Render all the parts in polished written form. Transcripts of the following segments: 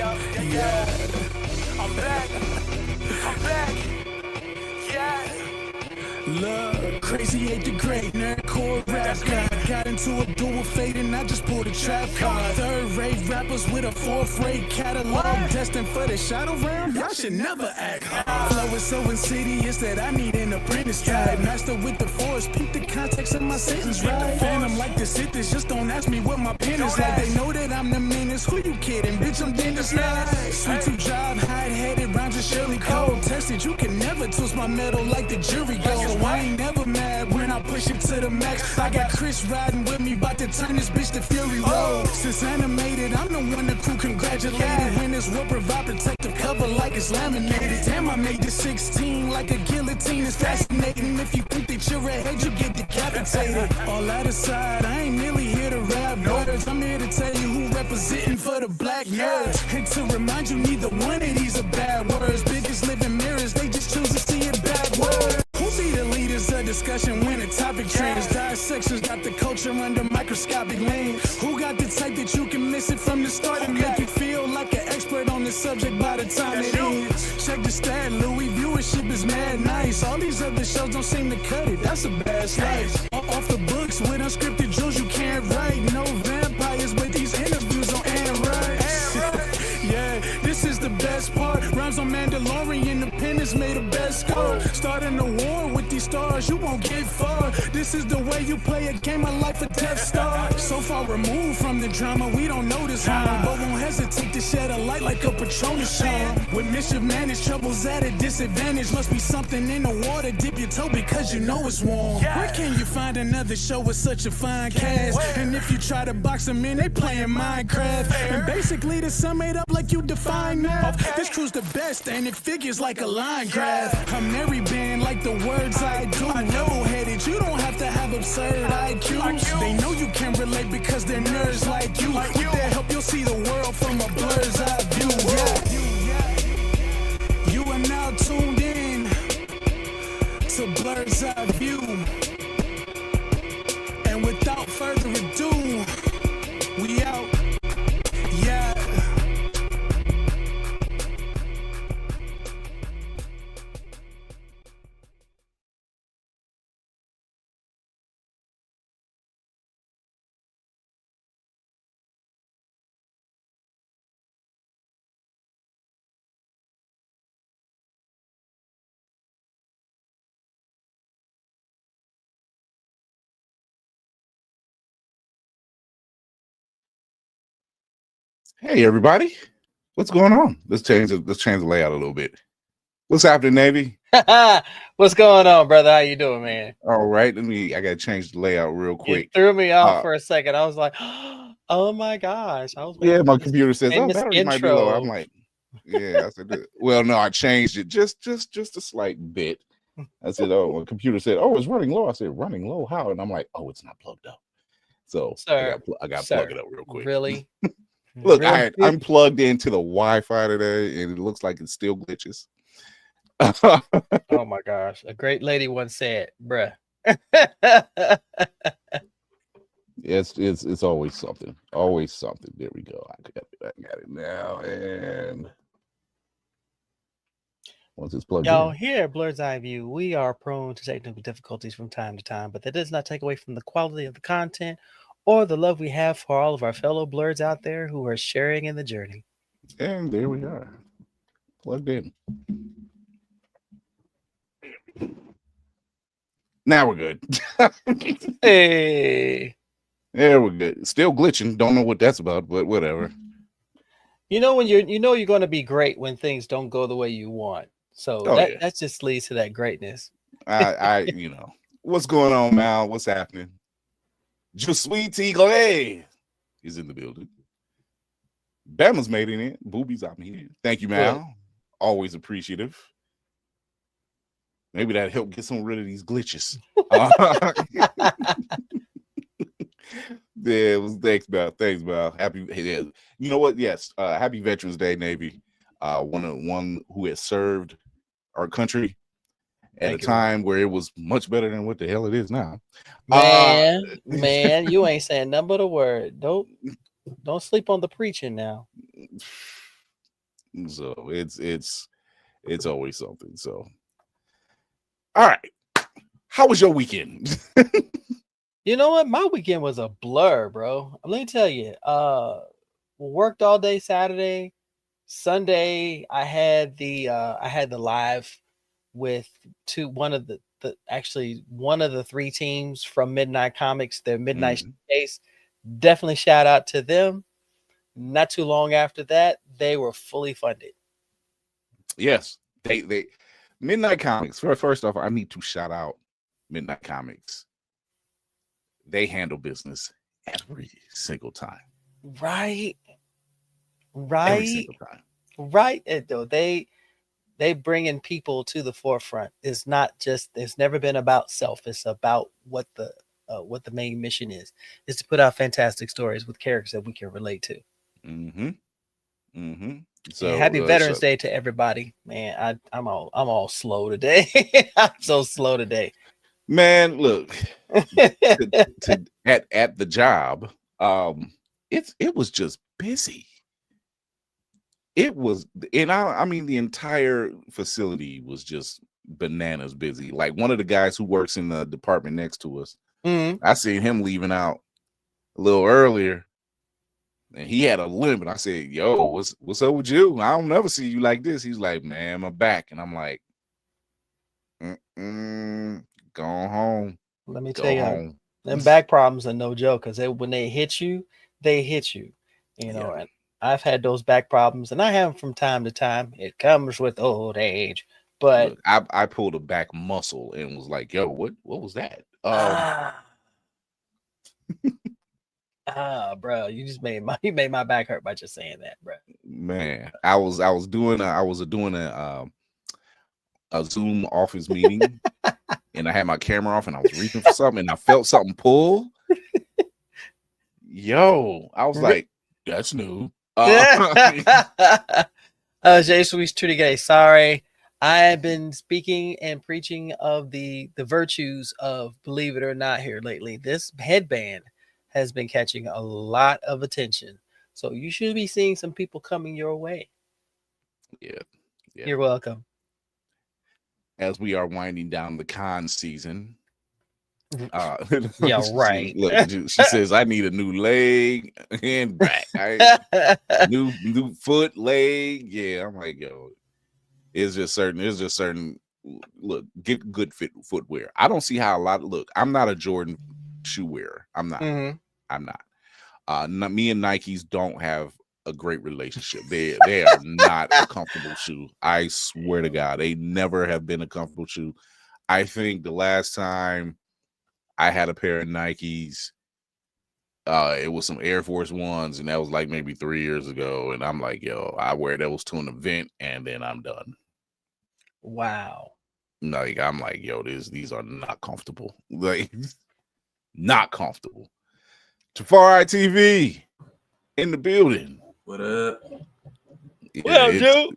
I'm back. I'm back. Yeah. Love, crazy ain't the great nerdcore rap guy. Got into a dual fate and I just pulled a trap card. Third-rate rappers with a fourth-rate catalog. Destined for the Shadowdome, y'all should never act hard. Flow is so insidious that I need an apprentice guide. Master with the force, peep the context of my sentence, right? Phantom like the Sith is, just don't ask me what my pen is like. They know that I'm the meanest, who you kidding? Bitch, I'm Dennis Nye. Sweet to job, hide-headed, rhymes are Shirley Cole. Tested, you can never twist my metal like the jury goes. I ain't never mad when I push it to the max. I got Chris riding with me, about to turn this bitch to Fury Road. Since animated, I'm the one the crew congratulated. Winners will provide protective cover like it's laminated. Damn, I made this 16 like a guillotine. It's fascinating. If you think that you're ahead, you get decapitated. All that aside, I ain't merely here to rap words. I'm here to tell you who representing for the black nerds. And to remind you, neither one of these are bad words. Biggest living mirrors, they just choose to see it backwards. Who be the leaders of discussion when a topic trends? Dissections got the culture under microscopic lens. Who got the type that you can miss it from the start and make you feel like an expert on the subject by the time it ends? Check the stat, Louis, viewership is mad nice. All these other shows don't seem to cut it, that's a bad slice. Off the books with unscripted jewels you can't write. No vampires, but these interviews on Anne Rice. Yeah, this is the best part. Rhymes on Mandalorian, Independence made a best score. Starting a war with these stars, you won't get far. This is the way you play a game of life, a Death Star. So far removed from the drama, we don't notice harm, but won't hesitate to shed a light like a Patronus charm. With mischief managed, troubles at a disadvantage. Must be something in the water, dip your toe because you know it's warm. Where can you find another show with such a fine cast? And if you try to box them in, they playing Minecraft. And basically to sum it up like you define math, this crew's the best and it figures like a line graph. I'm Mary band like the words I do. Level-headed, you don't have to have absurd IQs. They know you can relate because they're nerds like you. With their help, you'll see the world from a blur's eye view. Yeah. You are now tuned in to Blerd's Eye View. And without further ado, we out. Yeah. Hey everybody, what's going on? Let's change the layout a little bit. What's happening, Navy? What's going on, brother? How you doing, man? All right, I gotta change the layout real quick. You threw me off for a second. I was like, oh my gosh. Yeah, my computer says, oh, battery might be low. I'm like, yeah, I said, well, no, I changed it just a slight bit. I said, oh, my computer said, oh, it's running low. I said, running low? How? And I'm like, oh, it's not plugged up. So sir, I got to plug it up real quick. Really? Look, I'm plugged into the Wi-Fi today, and it looks like it still glitches. Oh my gosh! A great lady once said, "Bruh." It's always something. Always something. There we go. I got it now, and once it's plugged Y'all, in. here at Blerd's Eye View, we are prone to technical difficulties from time to time, but that does not take away from the quality of the content or the love we have for all of our fellow Blerds out there who are sharing in the journey. And there we are, plugged in. Now we're good. Hey, there we're good. Still glitching. Don't know what that's about, but whatever. You know when you're going to be great when things don't go the way you want. So that just leads to that greatness. I what's going on, Mal? What's happening? Je suis tigre is in the building. Bama's made it in. Boobies, I'm here. Thank you, Mal. Good. Always appreciative. Maybe that helped get some rid of these glitches. Yeah, it was thanks, Mal. Happy. Yeah. You know what? Yes. Happy Veterans Day, Navy. One who has served our country at a time where it was much better than what the hell it is now. Man, you ain't saying nothing but a word. Don't sleep on the preaching now. So it's always something. So, all right, how was your weekend? You know what? My weekend was a blur, bro. Let me tell you. Worked all day Saturday. Sunday, I had the live with one of the actually one of the three teams from Midnight Comics, their Midnight Showcase. Definitely shout out to them. Not too long after that, they were fully funded. Yes, they Midnight Comics. First off, I need to shout out Midnight Comics. They handle business every single time. Right. Every single time. Right. Though they bringing people to the forefront. It's not just. It's never been about self. It's about what the main mission is to put out fantastic stories with characters that we can relate to. So happy Veterans Day to everybody, man. I'm all slow today. I'm so slow today. Man, look, at the job, it was just busy. It was, and I mean, the entire facility was just bananas busy. Like one of the guys who works in the department next to us, I seen him leaving out a little earlier, and he had a limp. And I said, "Yo, what's up with you? I don't never see you like this." He's like, "Man, my back," and I'm like, "Go home." Let me tell you, them back problems are no joke, because when they hit you, they hit you. You know, and I've had those back problems, and I have them from time to time. It comes with old age. But look, I pulled a back muscle and was like, "Yo, what was that?" Bro, you made my back hurt by just saying that, bro. Man, I was doing a Zoom office meeting, and I had my camera off, and I was reaching for something, and I felt something pull. Yo, I was like, "That's new." Jay Sweet's Trudy Gay. Sorry, I've been speaking and preaching of the virtues of Believe It or Not here lately. This headband has been catching a lot of attention, so you should be seeing some people coming your way. Yeah. You're welcome. As we are winding down the con season, yeah, right. She says, "I need a new leg and back, new foot, leg." Yeah, I'm like, yo, it's just certain. Look, get good footwear. I don't see how I'm not a Jordan shoe wearer. I'm not. I'm not. Me and Nikes don't have a great relationship. They are not a comfortable shoe. I swear to God, they never have been a comfortable shoe. I think the last time I had a pair of Nikes, it was some Air Force Ones, and that was like maybe 3 years ago. And I'm like, yo, I wear those to an event, and then I'm done. Wow. Like, I'm like, yo, these are not comfortable. Like, not comfortable. Tafari TV in the building. What up? What up, Joe?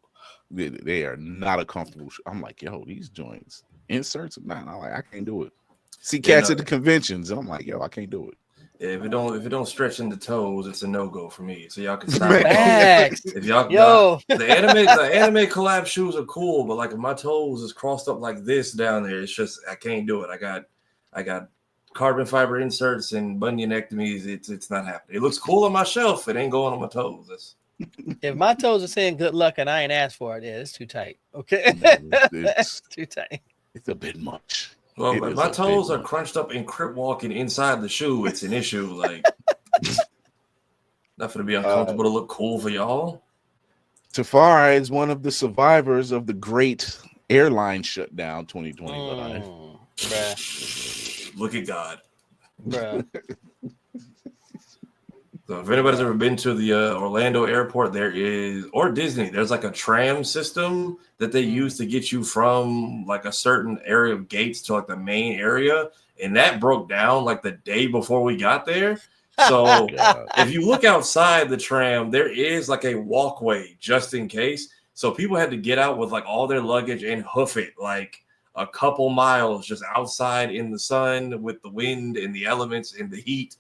They are not a comfortable. I'm like, yo, these joints, inserts, I'm like, I can't do it. See cats at the conventions, and I'm like, yo, I can't do it. Yeah, if it don't stretch in the toes, it's a no-go for me. So y'all can stop. If y'all the anime collab shoes are cool, but like if my toes is crossed up like this down there, it's just I can't do it. I got carbon fiber inserts and bunionectomies. It's not happening. It looks cool on my shelf. It ain't going on my toes. If my toes are saying good luck and I ain't asked for it, it's too tight. Okay, it's too tight. It's a bit much. Well, if my toes are crunched up and crip walking inside the shoe, it's an issue. Like, not gonna be uncomfortable to look cool for y'all. Tafari is one of the survivors of the great airline shutdown 2025. Bruh. Look at God. Bruh. So if anybody's ever been to the Orlando airport, or Disney, there's like a tram system that they use to get you from like a certain area of gates to like the main area. And that broke down like the day before we got there. So if you look outside the tram, there is like a walkway just in case. So people had to get out with like all their luggage and hoof it like a couple miles just outside in the sun with the wind and the elements and the heat.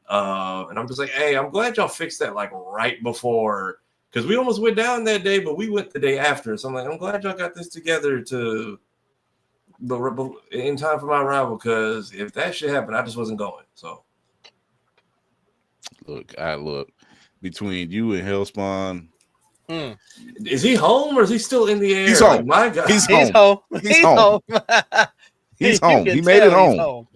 And I'm just like, hey, I'm glad y'all fixed that like right before, Because we almost went down that day, but we went the day after. So I'm like, I'm glad y'all got this together in time for my arrival. Because if that shit happened, I just wasn't going. So look between you and Hellspawn. Is he home or is he still in the air? He's home. Like, my God, He's home. He's home. He's home. He made it home.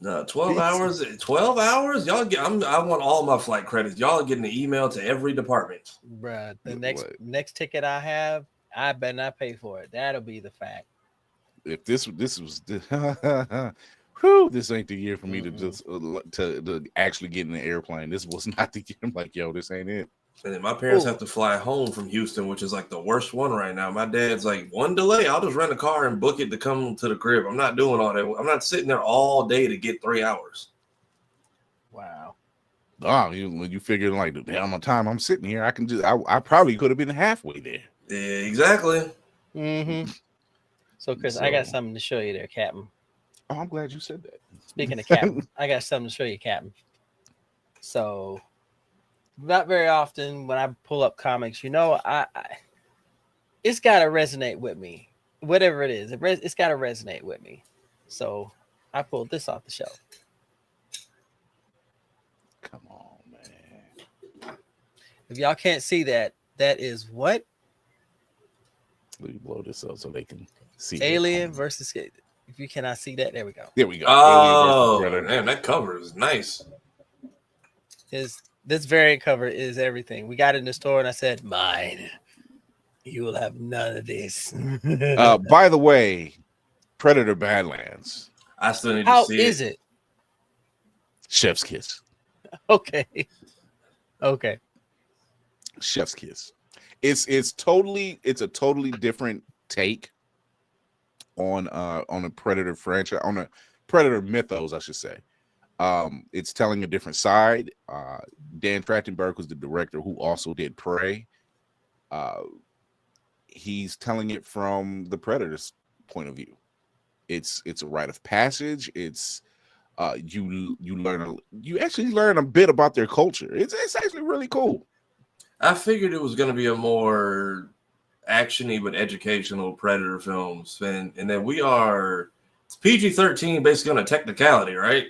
12 hours. 12 hours. Y'all get. I want all my flight credits. Y'all are getting an email to every department. Bruh, the next ticket I have, I better not pay for it. That'll be the fact. If this was whew, this ain't the year for me to just to actually get in the airplane. This was not the year. I'm like, yo, this ain't it. And then my parents have to fly home from Houston, which is like the worst one right now. My dad's like, one delay, I'll just rent a car and book it to come to the crib. I'm not doing all that. I'm not sitting there all day to get 3 hours. Wow. Oh, when you figure like the amount of time I'm sitting here, I can just I probably could have been halfway there. Yeah, exactly. So, Chris, I got something to show you there, Captain. Oh, I'm glad you said that. Speaking of Captain, I got something to show you, Captain. So, not very often when I pull up comics, I it's got to resonate with me. Whatever it is, it's got to resonate with me. So, I pulled this off the shelf. Come on, man. If y'all can't see that, that is what? Let me blow this up so they can see. Alien versus. If you cannot see that, there we go. There we go. Oh, man, that cover is nice. This variant cover is everything. We got it in the store, and I said, "Mine. You will have none of this." By the way, Predator Badlands. I still need How to see it. How is it? Chef's kiss. Okay. Chef's kiss. It's a totally different take on a Predator franchise, on a Predator mythos, I should say. It's telling a different side. Dan Trachtenberg was the director who also did Prey. He's telling it from the Predator's point of view. It's a rite of passage. It's you actually learn a bit about their culture. It's actually really cool. I figured it was going to be a more action-y but educational Predator films, and then it's PG-13 basically on a technicality, right?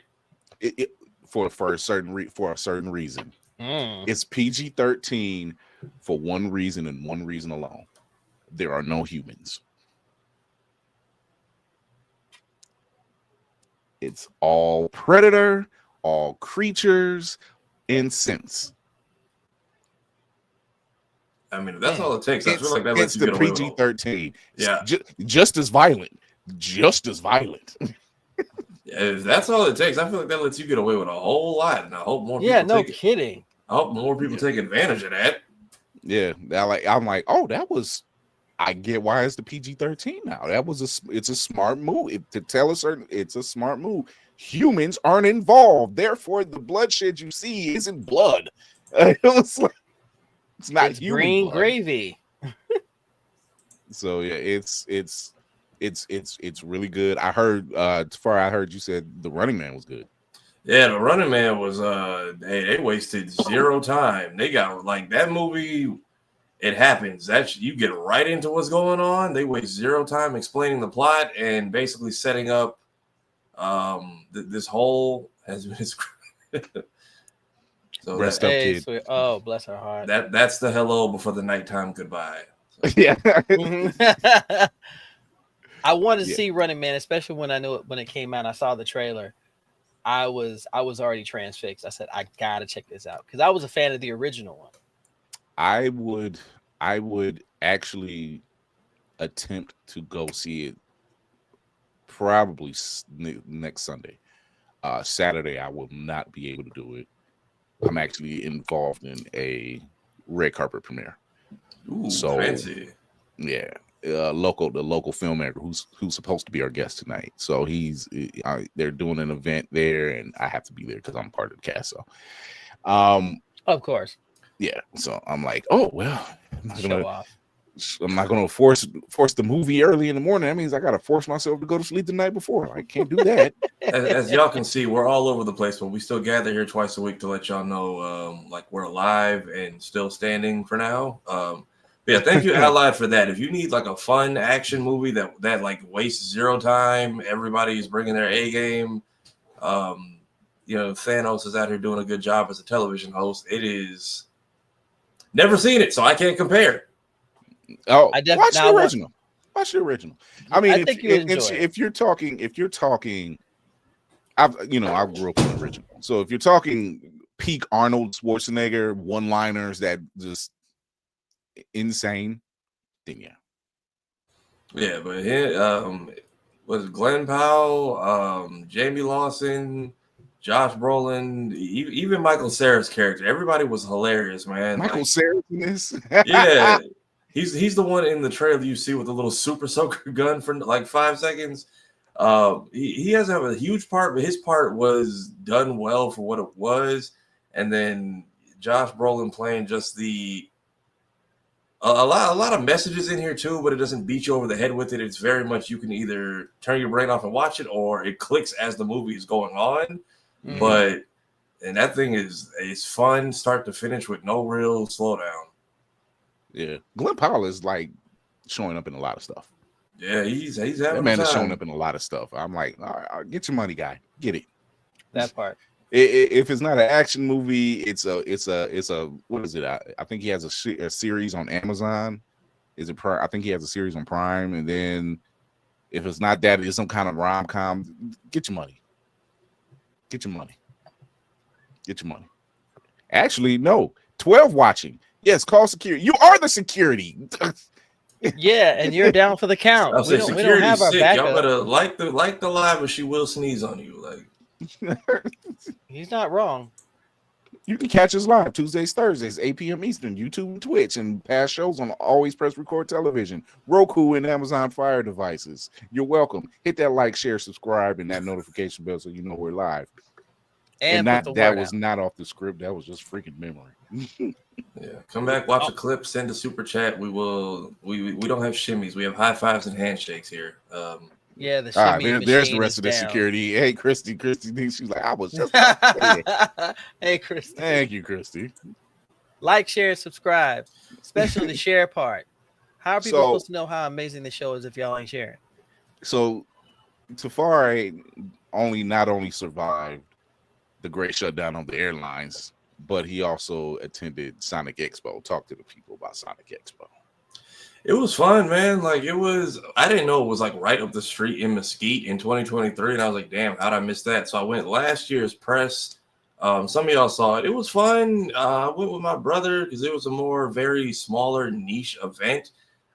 For a certain reason. It's PG-13 for one reason and one reason alone. There are no humans. It's all Predator, all creatures, and synths. I mean, if that's all it takes. I feel like that lets you get away with it. It's the PG-13. Yeah, just as violent. Just as violent. If that's all it takes, I feel like that lets you get away with a whole lot, and I hope more people. Yeah, no kidding. I hope more people take advantage of that. Yeah, I'm like, oh, that was. I get why it's the PG-13 now. It's a smart move to tell it's a smart move. Humans aren't involved, therefore the bloodshed you see isn't blood. It's not human green blood. Gravy. So yeah, it's really good. I heard Tafari, I heard you said The Running Man was good. Yeah, The Running Man was they wasted zero time. They got like that movie. It happens. You get right into what's going on. They waste zero time explaining the plot and basically setting up this whole has been. So Rest up, kid. Sweet. Oh, bless her heart. That's the hello before the nighttime goodbye. So. Yeah. I wanted to see Running Man, especially when I knew it when it came out. I saw the trailer. I was already transfixed. I said, I gotta check this out because I was a fan of the original one. I would actually attempt to go see it probably next Sunday. Saturday, I will not be able to do it. I'm actually involved in a red carpet premiere. Ooh, so fancy. Yeah, the local filmmaker who's supposed to be our guest tonight. So they're doing an event there, and I have to be there because I'm part of the cast. So, of course. Yeah, so I'm like, oh well, I'm not show off. I'm not gonna force the movie early in the morning. That means I gotta force myself to go to sleep the night before. I can't do that. As y'all can see, we're all over the place, but we still gather here twice a week to let y'all know, like we're alive and still standing for now. But yeah, thank you, Allied, for that. If you need like a fun action movie that like wastes zero time, everybody's bringing their A game. Thanos is out here doing a good job as a television host. It is never seen it, so I can't compare. Oh, watch the original. Watch the original. I mean, I think you enjoy it. If you're talking, I grew up on the original. So if you're talking peak Arnold Schwarzenegger one-liners that just insane, then yeah. Yeah, but was Glenn Powell, Jamie Lawson, Josh Brolin, even Michael Cera's character, everybody was hilarious, man. Michael Cera in this? Yeah. He's the one in the trailer you see with the little super soaker gun for like 5 seconds. He doesn't have a huge part, but his part was done well for what it was. And then Josh Brolin playing just a lot of messages in here too, but it doesn't beat you over the head with it. It's very much you can either turn your brain off and watch it, or it clicks as the movie is going on. Mm-hmm. And that thing is fun start to finish with no real slowdown. Yeah, Glenn Powell is like showing up in a lot of stuff. Yeah, he's having that man is showing up in a lot of stuff. I'm like, all right, get your money, guy, get it. That part. If it's not an action movie, it's a what is it? I think he has a series on Amazon. Is it Prime? I think he has a series on Prime. And then if it's not that, it's some kind of rom-com. Get your money. Get your money. Get your money. Actually, no. 12 watching. Yes, call security. You are the security. Yeah, and you're down for the count. We don't have our backup. Y'all better like the live, or she will sneeze on you. Like he's not wrong. You can catch us live Tuesdays, Thursdays, 8 p.m. Eastern, YouTube and Twitch, and past shows on Always Press Record Television, Roku, and Amazon Fire devices. You're welcome. Hit that like, share, subscribe, and that notification bell so you know we're live. And that was not off the script. That was just freaking memory. Yeah, come back, watch a clip, send a super chat. We will. We don't have shimmies. We have high fives and handshakes here. Yeah, the shimmy there's the rest of the security. Hey, Christy, she's like, I was just. Hey, Christy. Thank you, Christy. Like, share, subscribe, especially the share part. How are people supposed to know how amazing the show is if y'all ain't sharing? So, Tafari not only survived the great shutdown on the airlines, but he also attended Sonic Expo. Talk to the people about Sonic Expo. It was fun, man. Like I didn't know it was like right up the street in Mesquite in 2023. And I was like, damn, how'd I miss that? So I went last year's press. Some of y'all saw it. It was fun. I went with my brother because it was a very smaller niche event.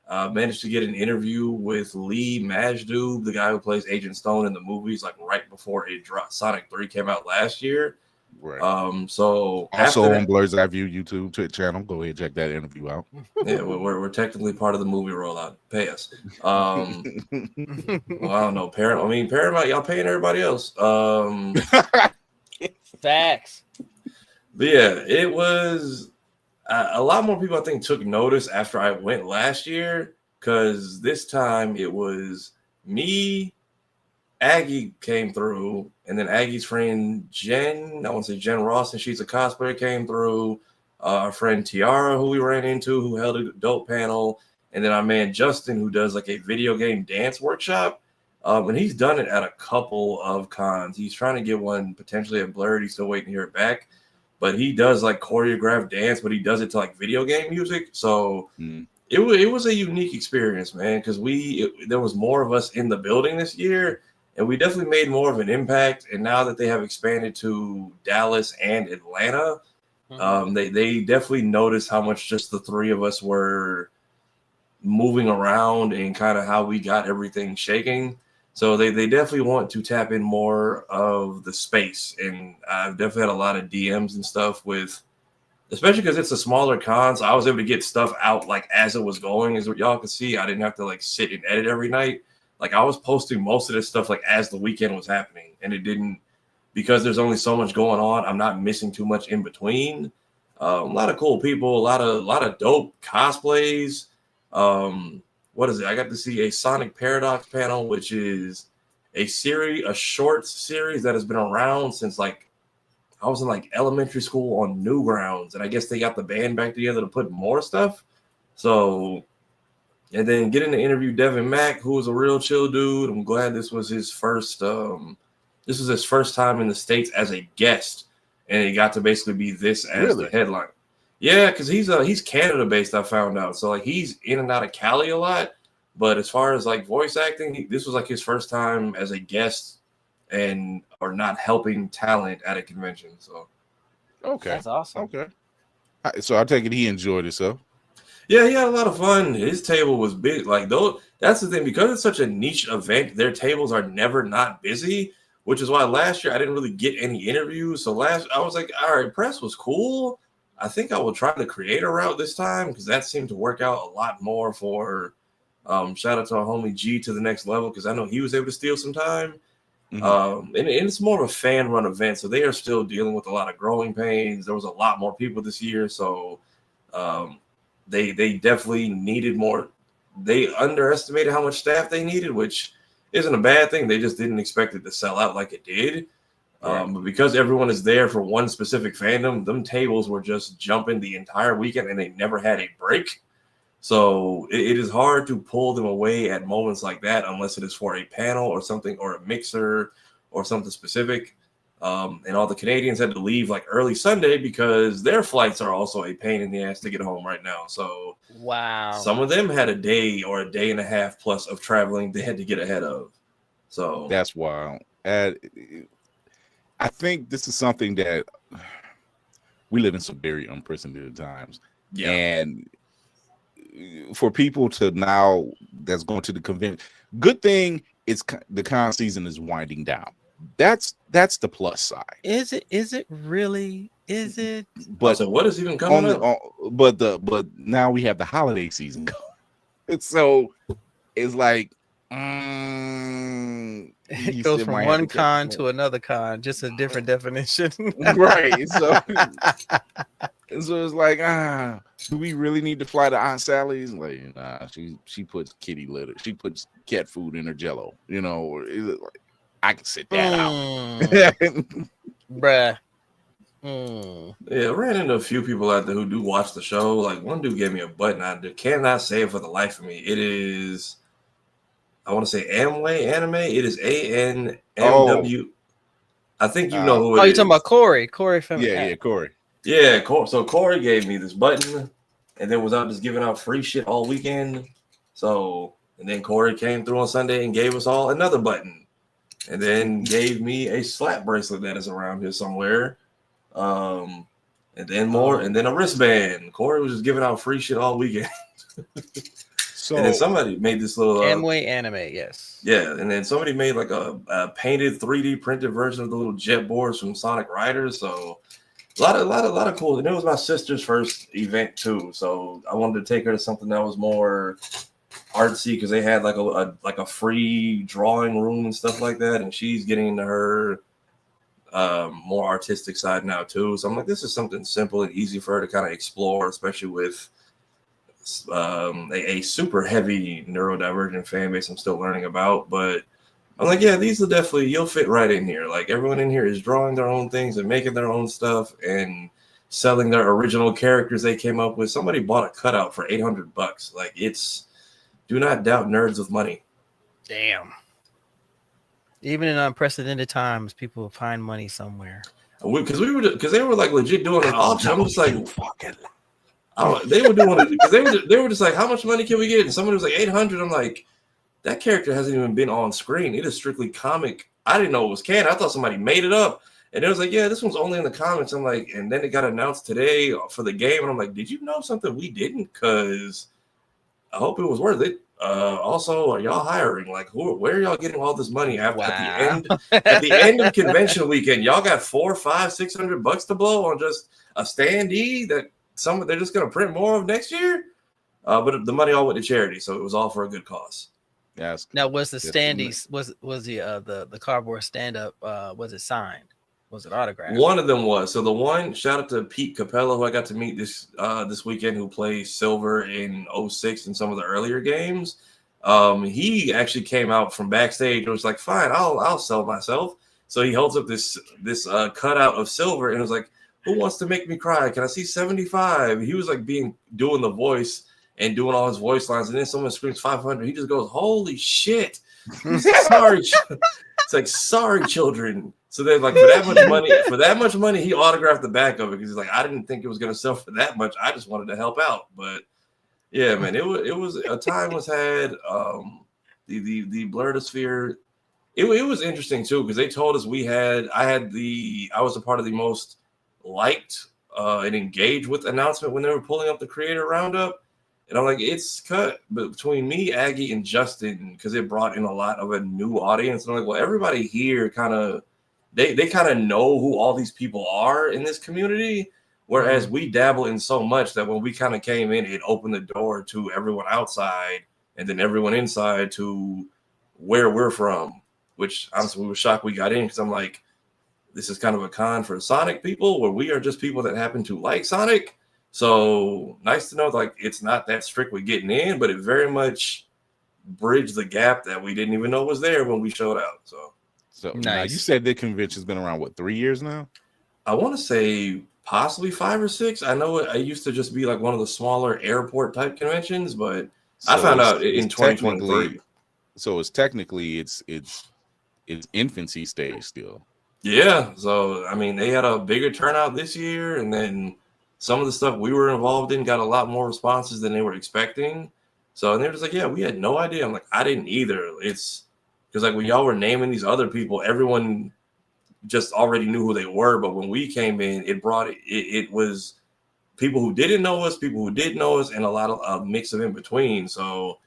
Managed to get an interview with Lee Majdoub, the guy who plays Agent Stone in the movies, like right before Sonic 3 came out last year. Right. So also on Blerd's Eyeview YouTube Twitch channel, go ahead and check that interview out. Yeah, we're technically part of the movie rollout. Pay us. Well, I don't know, Paramount, y'all paying everybody else. Facts. But yeah, it was a lot more people I think took notice after I went last year, because this time it was me. Aggie came through, and then Aggie's friend Jen Ross, and she's a cosplayer, came through. Our friend Tiara, who we ran into, who held a dope panel, and then our man Justin, who does like a video game dance workshop. And he's done it at a couple of cons. He's trying to get one potentially at Blerd. He's still waiting to hear it back. But he does like choreographed dance, but he does it to like video game music. So it was a unique experience, man, because there was more of us in the building this year. And we definitely made more of an impact. And now that they have expanded to Dallas and Atlanta, they definitely noticed how much just the three of us were moving around and kind of how we got everything shaking. So they definitely want to tap in more of the space. And I've definitely had a lot of DMs and stuff especially because it's a smaller con. So I was able to get stuff out like as it was going, as what y'all can see. I didn't have to like sit and edit every night. Like I was posting most of this stuff like as the weekend was happening, and it didn't, because there's only so much going on. I'm not missing too much in between. A lot of cool people, a lot of dope cosplays. What is it? I got to see a Sonic Paradox panel, which is a short series that has been around since like I was in like elementary school on Newgrounds, and I guess they got the band back together to put more stuff. So, and then getting to interview Devin Mack, who was a real chill dude. I'm glad this was his first. This was his first time in the States as a guest, and he got to basically be this as the headline. Yeah, because he's Canada based. I found out, so like he's in and out of Cali a lot. But as far as like voice acting, this was like his first time as a guest or not helping talent at a convention. So okay, that's awesome. Okay, so I take it he enjoyed himself. Yeah, he had a lot of fun. His table was big. Like that's the thing, because it's such a niche event. Their tables are never not busy, which is why last year I didn't really get any interviews. So I was like, all right, press was cool. I think I will try the creator route this time because that seemed to work out a lot more for. Shout out to our homie G to the next level because I know he was able to steal some time. And it's more of a fan run event, so they are still dealing with a lot of growing pains. There was a lot more people this year, so they definitely needed more. They underestimated how much staff they needed, which isn't a bad thing. They just didn't expect it to sell out like it did. But because everyone is there for one specific fandom, them tables were just jumping the entire weekend, and they never had a break. So it is hard to pull them away at moments like that unless it is for a panel or something or a mixer or something specific. And all the Canadians had to leave like early Sunday because their flights are also a pain in the ass to get home right now. So wow, some of them had a day or a day and a half plus of traveling they had to get ahead of. So that's wild. I think this is something that we live in some very unprecedented times. Yeah. And for people to now that's going to the convention, good thing it's the con season is winding down. That's the plus side. Is it really? Is it? But so what is even coming up? But now we have the holiday season. So it's like it goes from one con to another con, just a different definition. Right. So it's like, do we really need to fly to Aunt Sally's? Like, nah, she puts kitty litter. She puts cat food in her Jello. You know, or is it like, I can sit that out. Bruh. Yeah, I ran into a few people out there who do watch the show. Like one dude gave me a button. I cannot say it for the life of me. It is, I want to say Amway Anime. It is ANMW. I think you know who it is. Oh, you're talking about Corey. Corey from Corey. Yeah, so Corey gave me this button and then was out just giving out free shit all weekend. So, and then Corey came through on Sunday and gave us all another button. And then gave me a slap bracelet that is around here somewhere. And then more, and then a wristband. Corey was just giving out free shit all weekend. So, and then somebody made this little Amway Anime, yes. Yeah, and then somebody made like a painted 3D printed version of the little jet boards from Sonic Riders. So a lot of cool. And it was my sister's first event too. So I wanted to take her to something that was more artsy because they had like a free drawing room and stuff like that. And she's getting into her more artistic side now too. So I'm like, this is something simple and easy for her to kind of explore, especially with a super heavy neurodivergent fan base I'm still learning about. But I'm like, yeah, these will definitely, you'll fit right in here. Like everyone in here is drawing their own things and making their own stuff and selling their original characters they came up with. Somebody bought a cutout for $800. Like do not doubt nerds with money. Damn. Even in unprecedented times, people find money somewhere. Because they were like legit doing an auction. I'm just like, they were doing it because they were just like, how much money can we get? And somebody was like 800. I'm like, that character hasn't even been on screen. It is strictly comic. I didn't know it was canon. I thought somebody made it up. And it was like, yeah, this one's only in the comics. I'm like, and then it got announced today for the game. And I'm like, did you know something we didn't? Because I hope it was worth it. Also, are y'all hiring? Like, where are y'all getting all this money at the end of convention weekend? Y'all got $400, $500, $600 to blow on just a standee that they're just gonna print more of next year. But the money all went to charity, so it was all for a good cause. Yes. Now, was the standees was the cardboard stand up was it signed? Was it autographed? One of them was. So the one, shout out to Pete Capella, who I got to meet this weekend, who plays Silver in 06 and some of the earlier games. He actually came out from backstage and was like, "Fine, I'll sell myself." So he holds up this cutout of Silver and was like, "Who wants to make me cry? Can I see 75?" He was like doing the voice and doing all his voice lines, and then someone screams 500. He just goes, "Holy shit!" Sorry, it's like, "Sorry, children." So then, like, for that much money, he autographed the back of it because he's like, "I didn't think it was gonna sell for that much. I just wanted to help out." But yeah, man, it was a time was had. The Blerdosphere. It was interesting too because they told us I was a part of the most liked and engaged with announcement when they were pulling up the creator roundup, and I'm like, it's cut between me, Aggie, and Justin because it brought in a lot of a new audience. And I'm like, well, everybody here kind of they kind of know who all these people are in this community, whereas we dabble in so much that when we kind of came in, it opened the door to everyone outside and then everyone inside to where we're from. Which honestly, we were shocked we got in because I'm like, this is kind of a con for Sonic people where we are just people that happen to like Sonic. So nice to know, like, it's not that strict with getting in, but it very much bridged the gap that we didn't even know was there when we showed out. So Nice. Now you said the convention's been around, what, 3 years now? I want to say possibly 5 or 6. I know it used to just be like one of the smaller airport type conventions, but so I found out in 2023. So it's technically it's infancy stage still. Yeah, so I mean, they had a bigger turnout this year, and then some of the stuff we were involved in got a lot more responses than they were expecting. So, and they were just like, "Yeah, we had no idea." I'm like, "I didn't either." It's because like when y'all were naming these other people, everyone just already knew who they were. But when we came in, it was people who didn't know us, people who did know us, and a lot of a mix of in between. So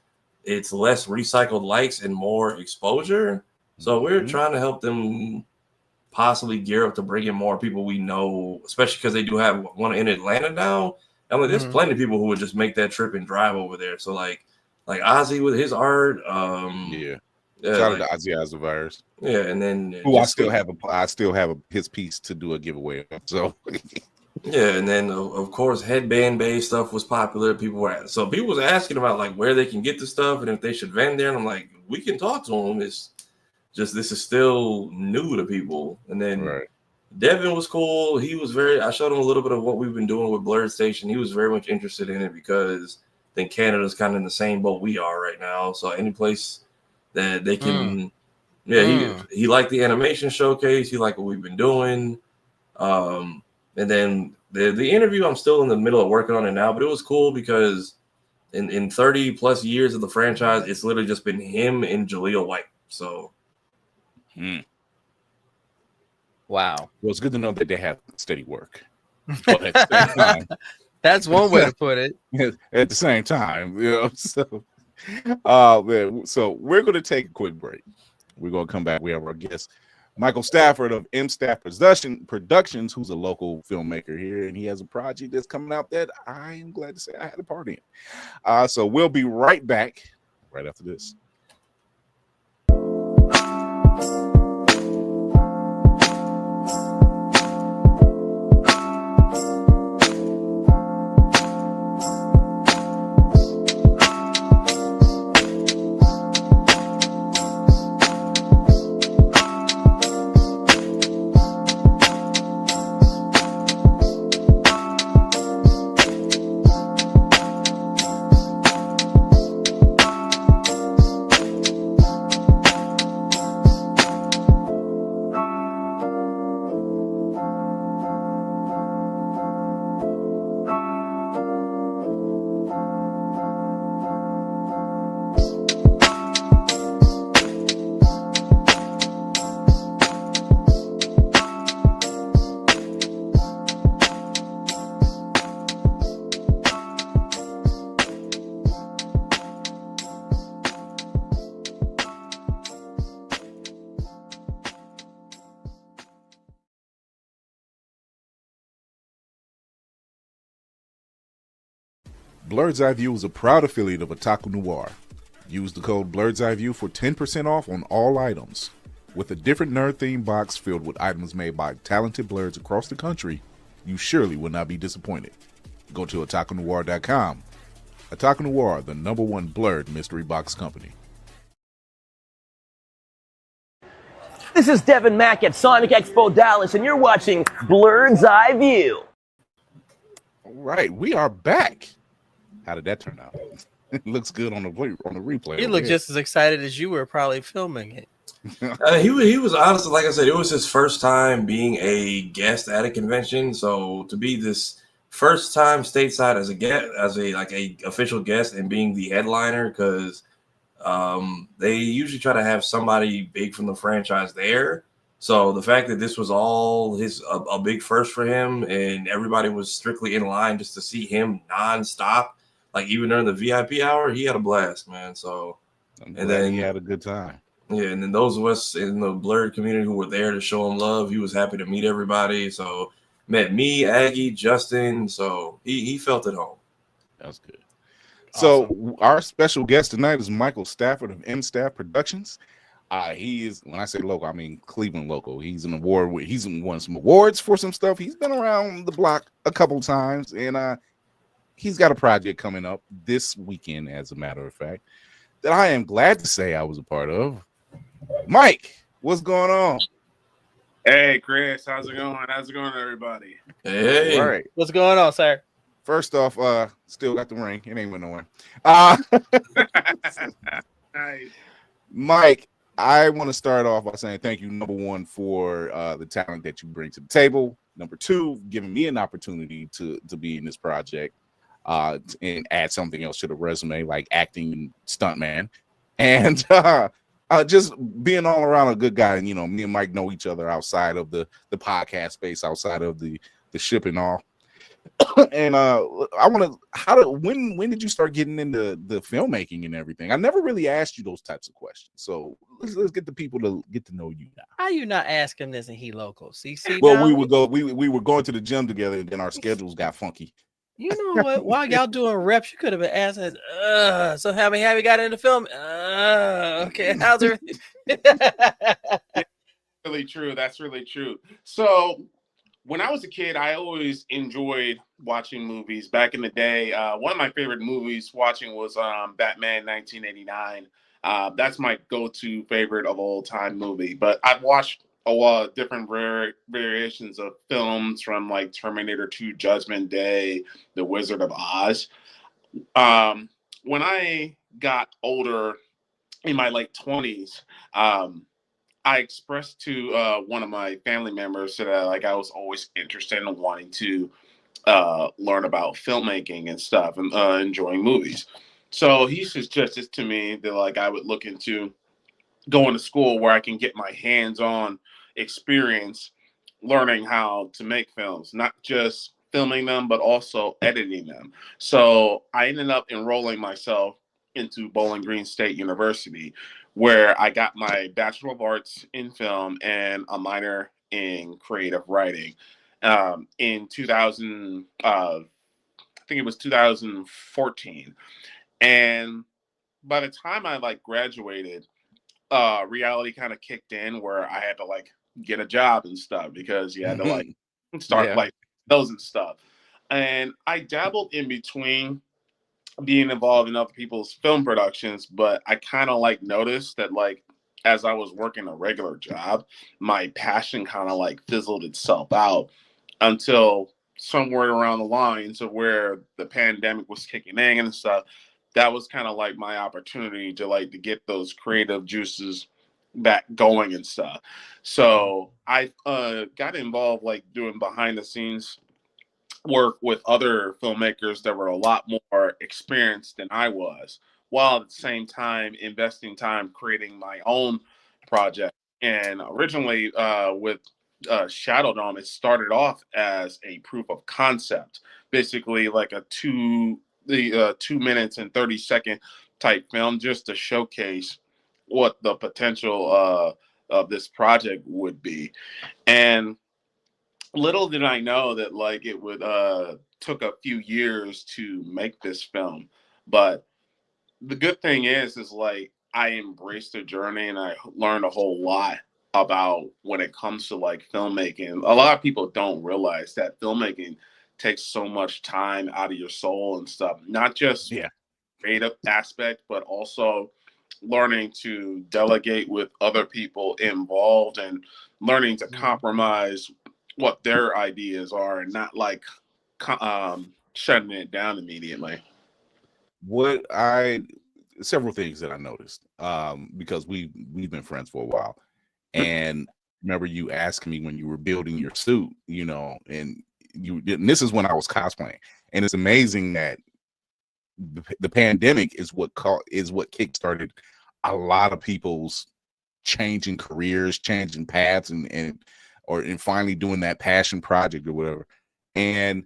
it's less recycled likes and more exposure. So we're trying to help them possibly gear up to bring in more people we know, especially because they do have one in Atlanta now. I'm like, there's plenty of people who would just make that trip and drive over there. So like Ozzy with his art. Shout out to Ozzy Virus. Yeah, and then who I still have his piece to do a giveaway. So yeah, and then of course headband based stuff was popular. People was asking about like where they can get the stuff and if they should vend there. And I'm like, we can talk to them. It's just this is still new to people. And then Devin was cool. He was I showed him a little bit of what we've been doing with Blerd Station. He was very much interested in it because I think Canada's kind of in the same boat we are right now. So any place that they can, he liked the animation showcase. He liked what we've been doing. And then the interview, I'm still in the middle of working on it now, but it was cool because in 30 plus years of the franchise, it's literally just been him and Jaleel White. So. Wow. Well, it's good to know that they have steady work. But at the same time, that's one way to put it. At the same time, so we're going to take a quick break. We're going to come back. We have our guest, Michael Stafford of M Staff Productions, who's a local filmmaker here, and he has a project that's coming out that I am glad to say I had a part in. So we'll be right back right after this. Blerd's Eyeview is a proud affiliate of Otaku Noir. Use the code Blerd's Eyeview for 10% off on all items. With a different nerd-themed box filled with items made by talented blerds across the country, you surely will not be disappointed. Go to otakunoir.com. Otaku Noir, the #1 Blerd mystery box company. This is Devin Mack at Sonic Expo Dallas, and you're watching Blerd's Eyeview. All right, we are back. How did that turn out? It looks good on the replay. He looked just as excited as you were probably filming it. He was honestly, like I said, it was his first time being a guest at a convention. So to be this first time stateside as a guest, as a official guest, and being the headliner, because they usually try to have somebody big from the franchise there. So the fact that this was all a big first for him, and everybody was strictly in line just to see him nonstop, like even during the VIP hour, he had a blast, man. So and then he had a good time. Yeah, and then those of us in the Blerd community who were there to show him love, he was happy to meet everybody. So met me, Aggie, Justin. So he felt at home. That's good. Awesome. So our special guest tonight is Michael Stafford of M-Staff Productions. He is, when I say local, I mean Cleveland local. He's won some awards for some stuff. He's been around the block a couple times, and he's got a project coming up this weekend, as a matter of fact, that I am glad to say I was a part of. Mike, what's going on? Hey, Chris, how's it going? How's it going, everybody? Hey, all right. What's going on, sir? First off, still got the ring. It ain't went nowhere. Nice. Mike, I want to start off by saying thank you, #1, for the talent that you bring to the table. #2, giving me an opportunity to be in this project and add something else to the resume, like acting and stuntman. And just being all around a good guy. And, you know, me and Mike know each other outside of the podcast space, outside of the ship and all. And I want to, when did you start getting into the filmmaking and everything? I never really asked you those types of questions. So let's get the people to get to know you now. How you not asking this and he local? See, well, now, we were going to the gym together, and then our schedules got funky. You know what? While y'all doing reps, you could have been asking, so have you got into film? Okay, how's it? Really true. That's really true. So when I was a kid, I always enjoyed watching movies. Back in the day, one of my favorite movies watching was Batman 1989. That's my go-to favorite of all time movie. But I've watched a lot of different variations of films, from like Terminator 2, Judgment Day, The Wizard of Oz. When I got older, in my late 20s, I expressed to one of my family members that I was always interested in wanting to learn about filmmaking and stuff, and enjoying movies. So he suggested to me that I would look into going to school where I can get my hands-on experience learning how to make films, not just filming them, but also editing them. So I ended up enrolling myself into Bowling Green State University, where I got my Bachelor of Arts in film and a minor in creative writing. In 2000, I think it was 2014. And by the time I graduated, reality kind of kicked in, where I had to get a job and stuff, because you had to start those and stuff. And I dabbled in between being involved in other people's film productions, but I kind of noticed that as I was working a regular job, my passion kind of fizzled itself out, until somewhere around the lines of where the pandemic was kicking in and stuff. That was kind of my opportunity to get those creative juices back going and stuff. So I got involved doing behind the scenes work with other filmmakers that were a lot more experienced than I was, while at the same time investing time creating my own project. And originally with Shadowdome, it started off as a proof of concept, basically a 2 minutes and 30-second type film, just to showcase what the potential of this project would be. And little did I know that it would took a few years to make this film. But the good thing is I embraced the journey, and I learned a whole lot about when it comes to like filmmaking. A lot of people don't realize that filmmaking takes so much time out of your soul and stuff, not just Yeah. creative aspect, but also learning to delegate with other people involved and learning to compromise what their ideas are and not like shutting it down immediately. Several things that I noticed, because we've been friends for a while, and remember you asking me when you were building your suit, and this is when I was cosplaying, and it's amazing that the pandemic is what kickstarted a lot of people's changing careers, changing paths, and finally doing that passion project or whatever. And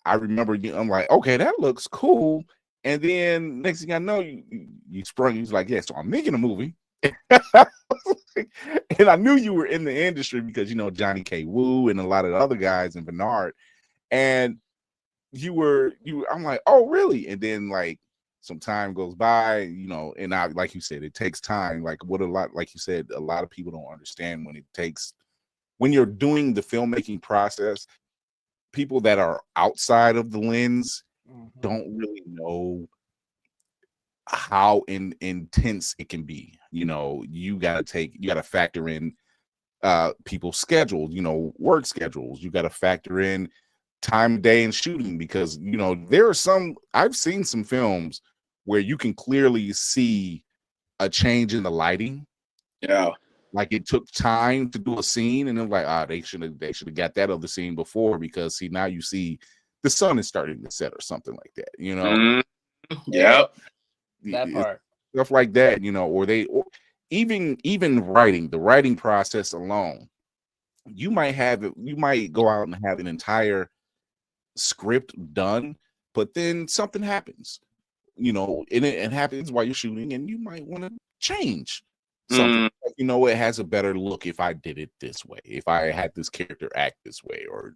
I remember I'm like, okay, that looks cool. And then next thing I know, you sprung. He's like, yeah, so I'm making a movie. And I knew you were in the industry because Johnny K. Woo and a lot of the other guys in Bernard. And I'm like, oh, really? And then like some time goes by, and I, like you said, it takes time. Like like you said, a lot of people don't understand when you're doing the filmmaking process, people that are outside of the lens don't really know how intense it can be. You got to factor in people's schedules, work schedules. You got to factor in time of day and shooting, because there are I've seen some films where you can clearly see a change in the lighting. Yeah. Like it took time to do a scene, and they're like, they should have got that other scene before, because now you see the sun is starting to set or something like that, Yep. That part. Stuff like that, or even writing, the writing process alone. You might go out and have an entire script done, but then something happens, and it happens while you're shooting, and you might want to change something. It has a better look if I did it this way, if I had this character act this way, or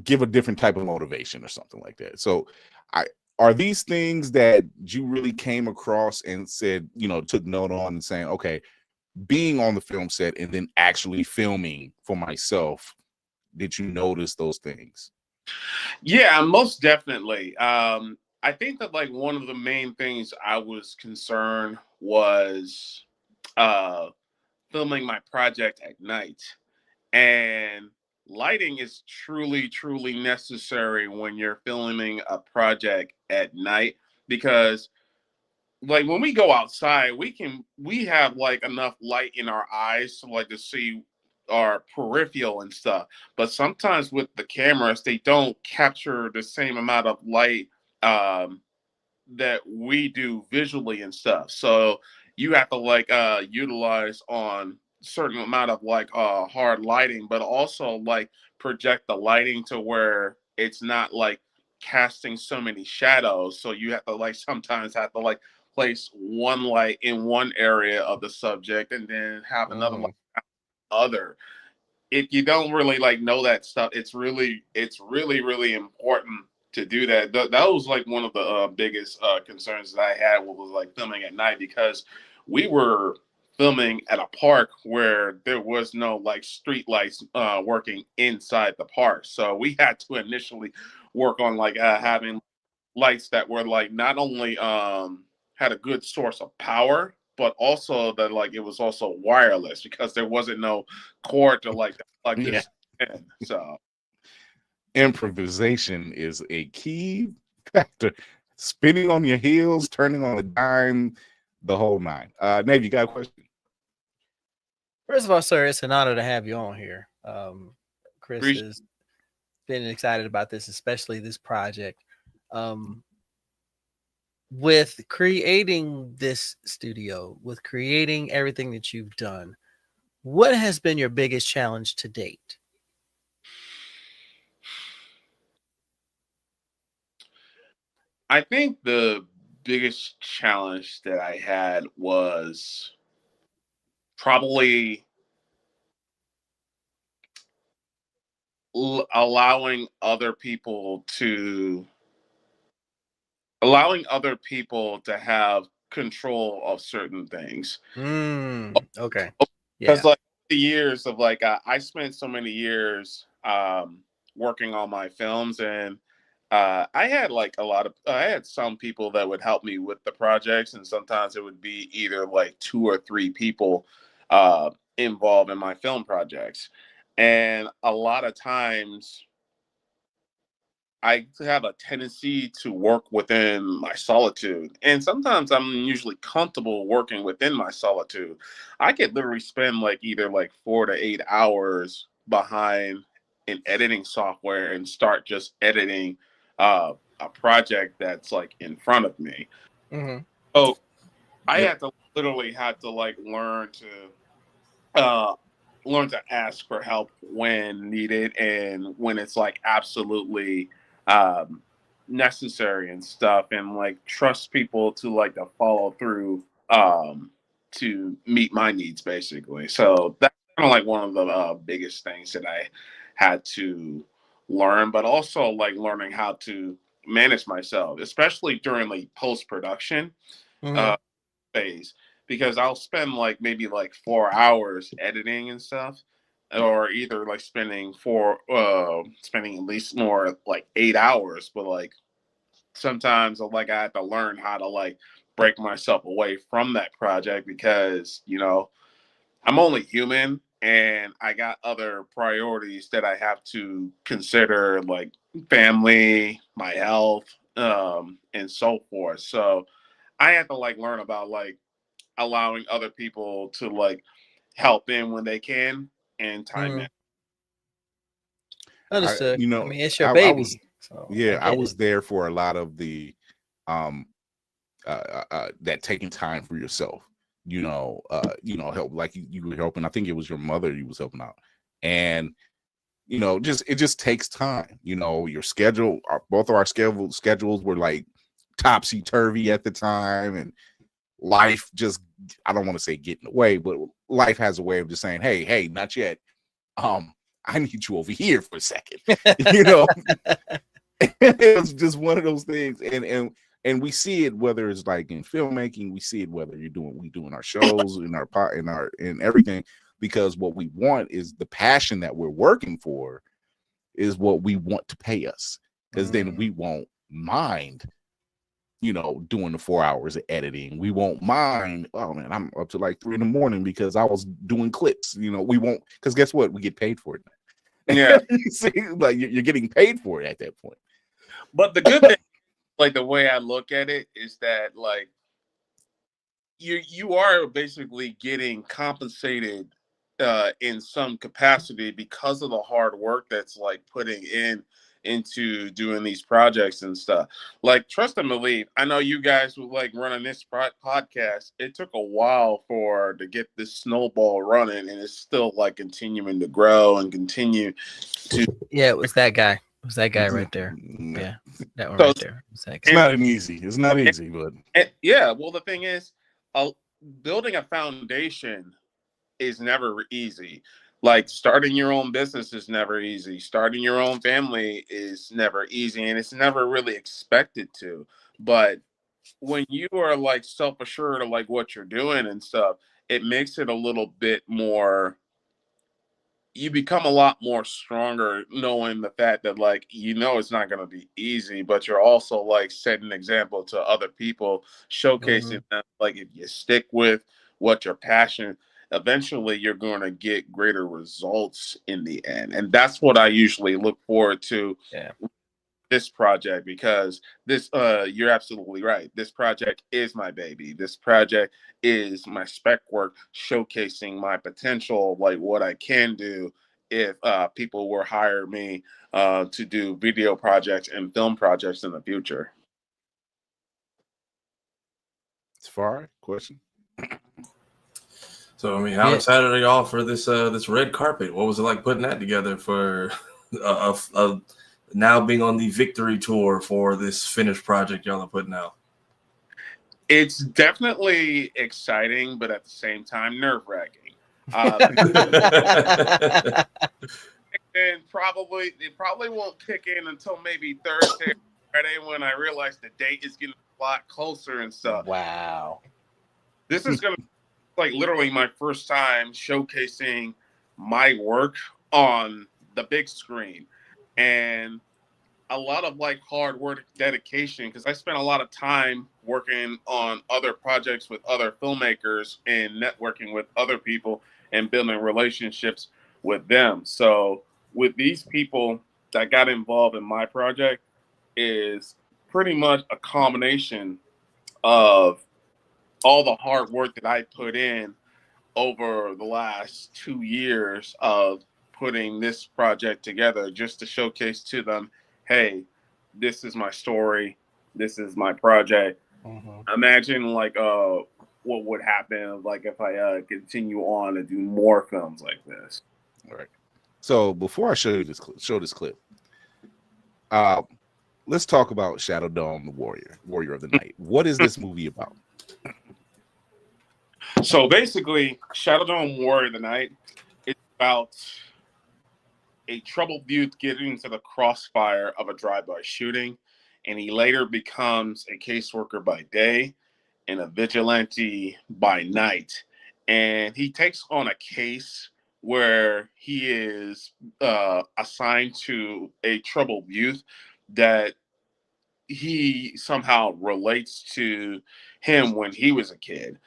give a different type of motivation or something like that. So are these things that you really came across and said, took note on and saying, okay, being on the film set and then actually filming for myself, did you notice those things? Yeah, most definitely. I think that like one of the main things I was concerned was filming my project at night. And lighting is truly, truly necessary when you're filming a project at night, because like when we go outside, we have like enough light in our eyes to like to see our peripheral and stuff. But sometimes with the cameras, they don't capture the same amount of light that we do visually and stuff. So you have to like utilize on certain amount of like hard lighting, but also like project the lighting to where it's not like casting so many shadows. So you have to like sometimes have to like place one light in one area of the subject and then have another light other. If you don't really like know that stuff, it's really really important to do that. That was like one of the biggest concerns that I had was like filming at night, because we were filming at a park where there was no like street lights working inside the park. So we had to initially work on like having lights that were like not only had a good source of power, but also that like it was also wireless, because there wasn't no cord to like plug this in. So improvisation is a key factor. Spinning on your heels, turning on a dime, the whole nine. Nave, you got a question? First of all, sir, it's an honor to have you on here. Chris Appreciate has been excited about this, especially this project. With creating this studio, with creating everything that you've done, what has been your biggest challenge to date? I think the biggest challenge that I had was probably allowing other people to have control of certain things. Okay. Because like the years of like I spent so many years working on my films, and I had like I had some people that would help me with the projects, and sometimes it would be either like 2 or 3 people involved in my film projects, and a lot of times I have a tendency to work within my solitude. And sometimes I'm usually comfortable working within my solitude. I could literally spend like either like 4 to 8 hours behind an editing software and start just editing a project that's like in front of me. Mm-hmm. So I had to literally like learn to ask for help when needed and when it's like absolutely necessary and stuff, and like trust people to like to follow through to meet my needs basically. So that's kind of like one of the biggest things that I had to learn, but also like learning how to manage myself, especially during like post-production phase, because I'll spend like maybe like 4 hours editing and stuff, or either like spending at least more like 8 hours, but like sometimes like I have to learn how to like break myself away from that project because I'm only human and I got other priorities that I have to consider, like family, my health, and so forth. So I had to like learn about like allowing other people to like help in when they can and time in. Understood. I mean, it's your I baby. was, So I was there for a lot of the that taking time for yourself, help, like you were helping. I think it was your mother you was helping out, and it just takes time. Your schedule, both of our schedules were like topsy turvy at the time, and life just, I don't want to say get in the way, but life has a way of just saying, hey, not yet. I need you over here for a second. It was just one of those things, and we see it whether it's like in filmmaking, we see it whether we doing our shows in everything, because what we want is the passion that we're working for is what we want to pay us, because then we won't mind doing the 4 hours of editing. We won't mind, oh man, I'm up to like 3 a.m. because I was doing clips. We won't, because guess what? We get paid for it. Yeah. You see, like you're getting paid for it at that point. But the good thing, like the way I look at it, is that like you are basically getting compensated in some capacity because of the hard work that's like putting into doing these projects and stuff. Like, trust and believe, I know you guys were like running this podcast. It took a while to get this snowball running, and it's still like continuing to grow and continue to. Yeah, it was that guy. It was that guy right there. Yeah, that one right there. It's not easy. It's not easy, but yeah. Well, the thing is, building a foundation is never easy. Like, starting your own business is never easy. Starting your own family is never easy, and it's never really expected to. But when you are like self-assured of like what you're doing and stuff, it makes it a little bit more, you become a lot more stronger knowing the fact that like it's not going to be easy, but you're also like setting an example to other people, showcasing them, like if you stick with what you're passionate, eventually you're going to get greater results in the end. And that's what I usually look forward to this project, because this you're absolutely right, this project is my baby. This project is my spec work, showcasing my potential, like what I can do if people will hire me to do video projects and film projects in the future. Tafari, question. So I mean, how excited are y'all for this red carpet? What was it like putting that together for now being on the victory tour for this finished project y'all are putting out? It's definitely exciting, but at the same time nerve-wracking. And it probably won't kick in until maybe Thursday or Friday, when I realize the date is getting a lot closer and stuff. Wow. This is going to be like literally my first time showcasing my work on the big screen, and a lot of like hard work, dedication, because I spent a lot of time working on other projects with other filmmakers and networking with other people and building relationships with them. So with these people that got involved in my project is pretty much a combination of all the hard work that I put in over the last 2 years of putting this project together just to showcase to them, hey, this is my story, this is my project. Imagine like what would happen like if I continue on and do more films like this. All right. So before I show this clip, let's talk about Shadowdome, the Warrior of the Night. What is this movie about? So basically, Shadowdome Warrior of the Night is about a troubled youth getting into the crossfire of a drive-by shooting, and he later becomes a caseworker by day and a vigilante by night. And he takes on a case where he is assigned to a troubled youth that he somehow relates to him when he was a kid.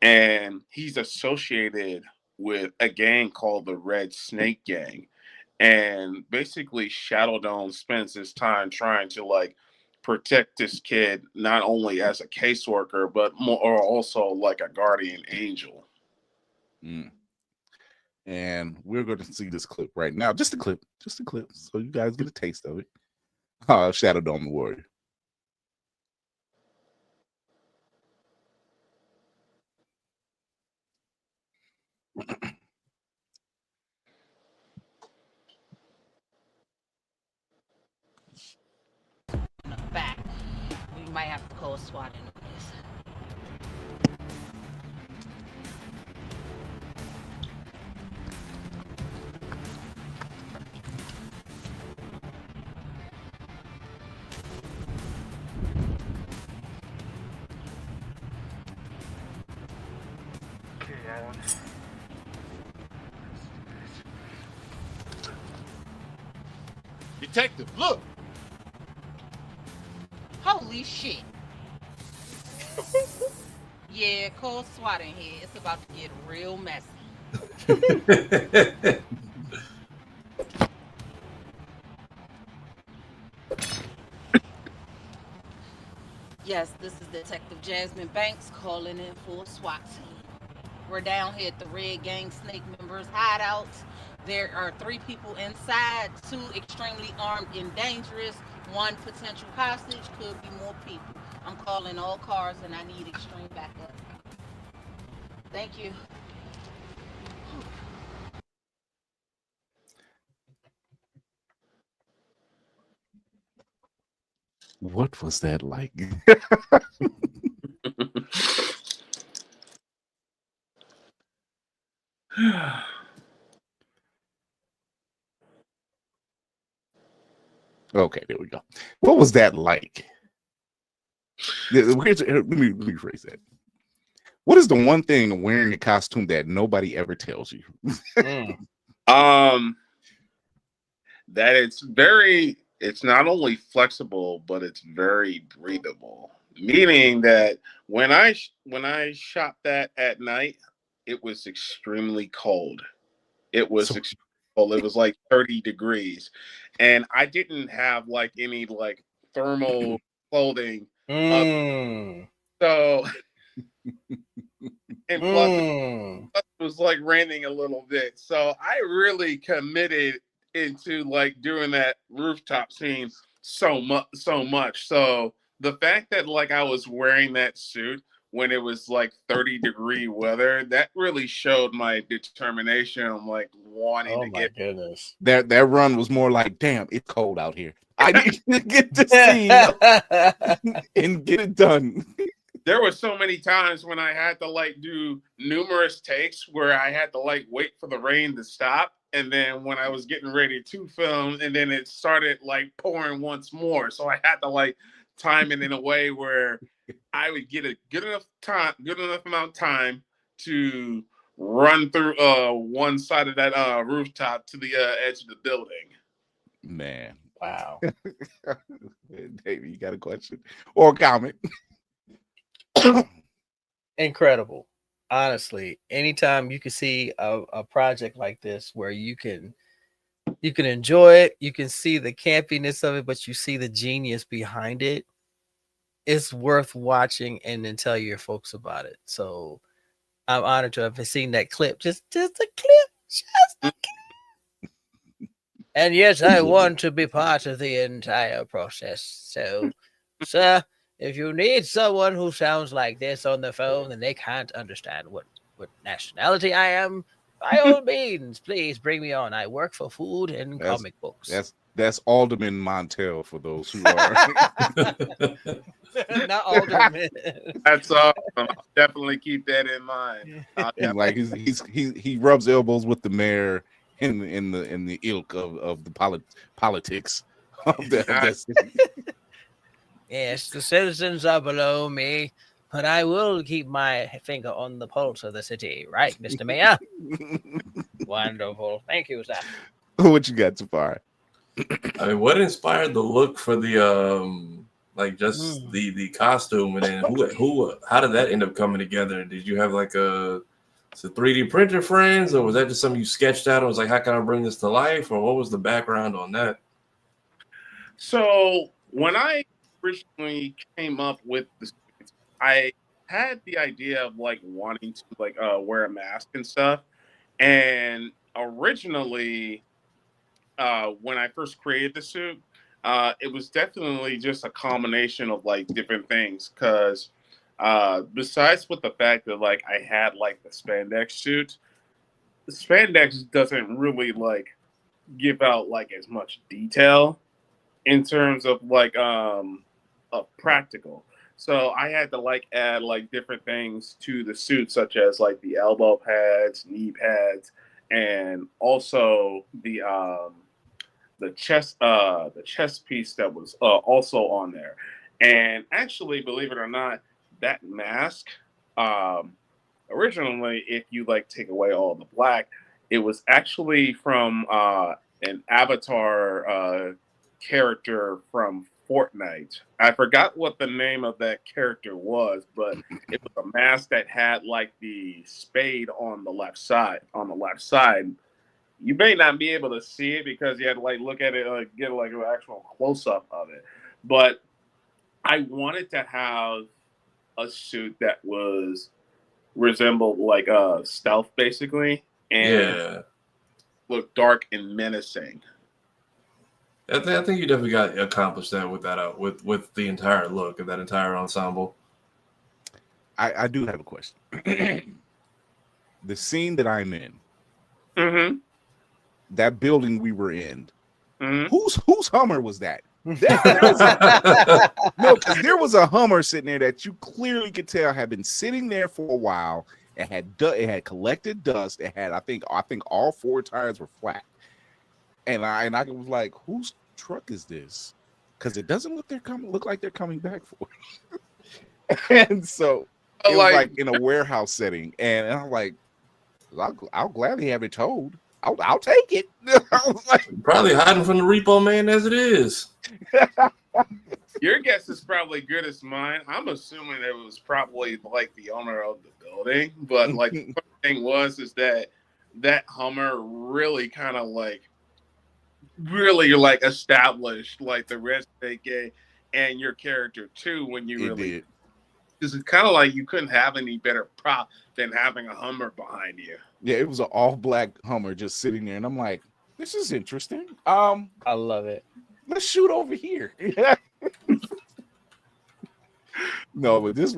And he's associated with a gang called the Red Snake Gang. And basically, Shadowdome spends his time trying to like protect this kid, not only as a caseworker, but more or also like a guardian angel. And we're going to see this clip right now. Just a clip, so you guys get a taste of it. Shadowdome the Warrior. Back. We might have to call SWAT in this. Detective, look. Holy shit. Yeah, call SWAT in here. It's about to get real messy. Yes, this is Detective Jasmine Banks calling in for a SWAT team. We're down here at the Red Gang Snake members' hideouts. There are 3 people inside, 2 extremely armed and dangerous, 1 potential hostage, could be more people. I'm calling all cars and I need extreme backup. Thank you. What was that like? Okay, there we go. What was that like? Let me rephrase that. What is the one thing wearing a costume that nobody ever tells you? That it's not only flexible, but it's very breathable. Meaning that when I shot that at night, it was extremely cold. It was extremely cold. It was like 30 degrees, and I didn't have like any like thermal clothing. So, and plus it was like raining a little bit. So I really committed into like doing that rooftop scene so much. So the fact that like I was wearing that suit when it was like 30-degree weather, that really showed my determination. I'm like wanting to get. Goodness. That run was more like, damn, it's cold out here. I need to get the scene and get it done. There were so many times when I had to like do numerous takes where I had to like wait for the rain to stop. And then when I was getting ready to film, and then it started like pouring once more. So I had to like time it in a way where I would get a good enough amount of time to run through one side of that rooftop to the edge of the building. Man. Wow. David, you got a question or a comment? Incredible. Honestly, anytime you can see a project like this where you can enjoy it, you can see the campiness of it, but you see the genius behind it, it's worth watching and then tell your folks about it. So I'm honored to have seen that clip. Just a clip. Just a clip. And yes, I want to be part of the entire process. So, sir, if you need someone who sounds like this on the phone and they can't understand what nationality I am, by all means, please bring me on. I work for food and comic books. That's Alderman Montel for those who are not Alderman. That's awesome. I'll definitely keep that in mind. And like he rubs elbows with the mayor in the ilk of the politics of that city. Yes, the citizens are below me, but I will keep my finger on the pulse of the city, right, Mr. Mayor? Wonderful. Thank you, sir. What you got, Tafari? I mean, what inspired the look for the like just the costume, and then who how did that end up coming together? Did you have like a 3D printer friends, or was that just something you sketched out and was like, how can I bring this to life, or what was the background on that? So when I originally came up with the suits, I had the idea of like wanting to like wear a mask and stuff. And originally, when I first created the suit, it was definitely just a combination of like different things. Because besides with the fact that like I had like the spandex suit, the spandex doesn't really like give out like as much detail in terms of like of practical. So I had to like add like different things to the suit, such as like the elbow pads, knee pads, and also the chest piece that was also on there. And actually, believe it or not, that mask originally, if you like take away all the black, it was actually from an avatar character from Fortnite. I forgot what the name of that character was, but it was a mask that had like the spade on the left side. You may not be able to see it because you had to like look at it, like get like an actual close up of it. But I wanted to have a suit that was resembled like stealth basically, and look dark and menacing. I think you definitely got accomplished that with that with the entire look of that entire ensemble. I do have a question. The scene that I'm in, that building we were in, whose Hummer was that? No, because there was a Hummer sitting there that you clearly could tell had been sitting there for a while. It had collected dust. It had I think all four tires were flat. And I was like, whose truck is this? Because it doesn't look like they're coming back for it. And so it was like in a warehouse setting, and I'm like, I'll gladly have it towed. I'll take it. I was like, probably hiding from the repo man as it is. Your guess is probably good as mine. I'm assuming that it was probably like the owner of the building, but like the thing was is that Hummer really kind of like really like established like the rest of the game and your character too when you really because it's kind of like you couldn't have any better prop than having a Hummer behind you. Yeah, it was an all black Hummer just sitting there, and I'm like, this is interesting. I love it. Let's shoot over here. No, but this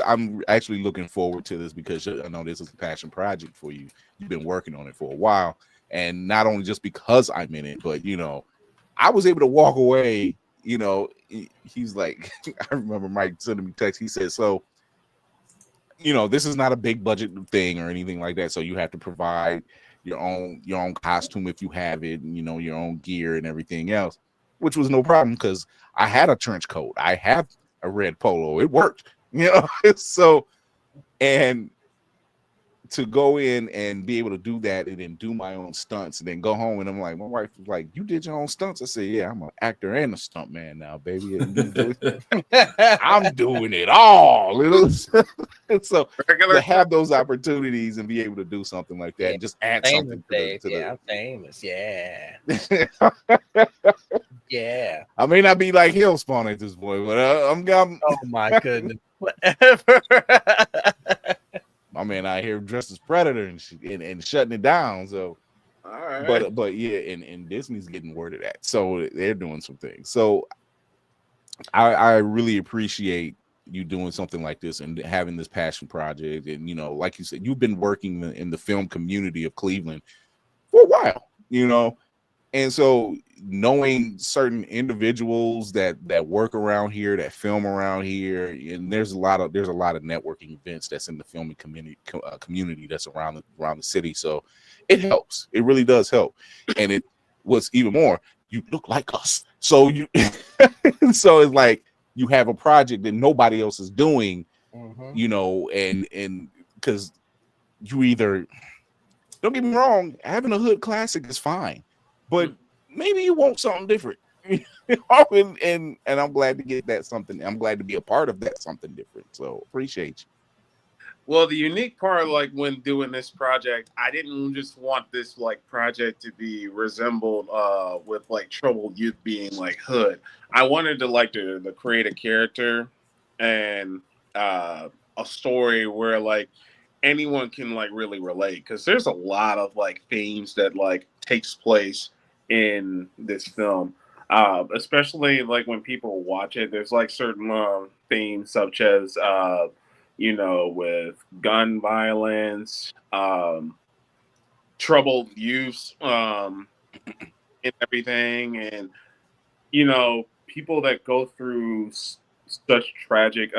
I'm actually looking forward to this because I know this is a passion project for you. You've been working on it for a while. And not only just because I'm in it, but, you know, I was able to walk away, you know, he's like, I remember Mike sending me text. He said, so, you know, this is not a big budget thing or anything like that. So you have to provide your own costume if you have it, and, you know, your own gear and everything else, which was no problem because I had a trench coat. I have a red polo. It worked, you know. So, and to go in and be able to do that and then do my own stunts and then go home and I'm like, my wife was like, you did your own stunts? I said, yeah, I'm an actor and a stunt man now, baby. And I'm doing it all. And so to have those opportunities and be able to do something like that and just add something to the I'm famous. Yeah. Yeah. I may not be like Hellspawn at this point, but I'm Oh my goodness. Whatever. my man out here dressed as Predator and shutting it down. So, all right. But yeah, and Disney's getting word of that, so they're doing some things. So, I really appreciate you doing something like this and having this passion project. And you know, like you said, you've been working in the film community of Cleveland for a while, you know, and so knowing certain individuals that work around here, that film around here, and there's a lot of networking events that's in the filming community that's around the city. So it helps. It really does help. And it was even more, you look like us. So you so it's like you have a project that nobody else is doing, you know, and because you either, don't get me wrong, having a hood classic is fine, but maybe you want something different. and I'm glad to get that something. I'm glad to be a part of that something different. So appreciate you. Well, the unique part, like when doing this project, I didn't just want this like project to be resembled with like Troubled Youth being like hood. I wanted to like to create a character and a story where like anyone can like really relate, because there's a lot of like themes that like takes place in this film, especially like when people watch it. There's like certain themes such as you know, with gun violence, troubled youth, and everything, and you know, people that go through such tragic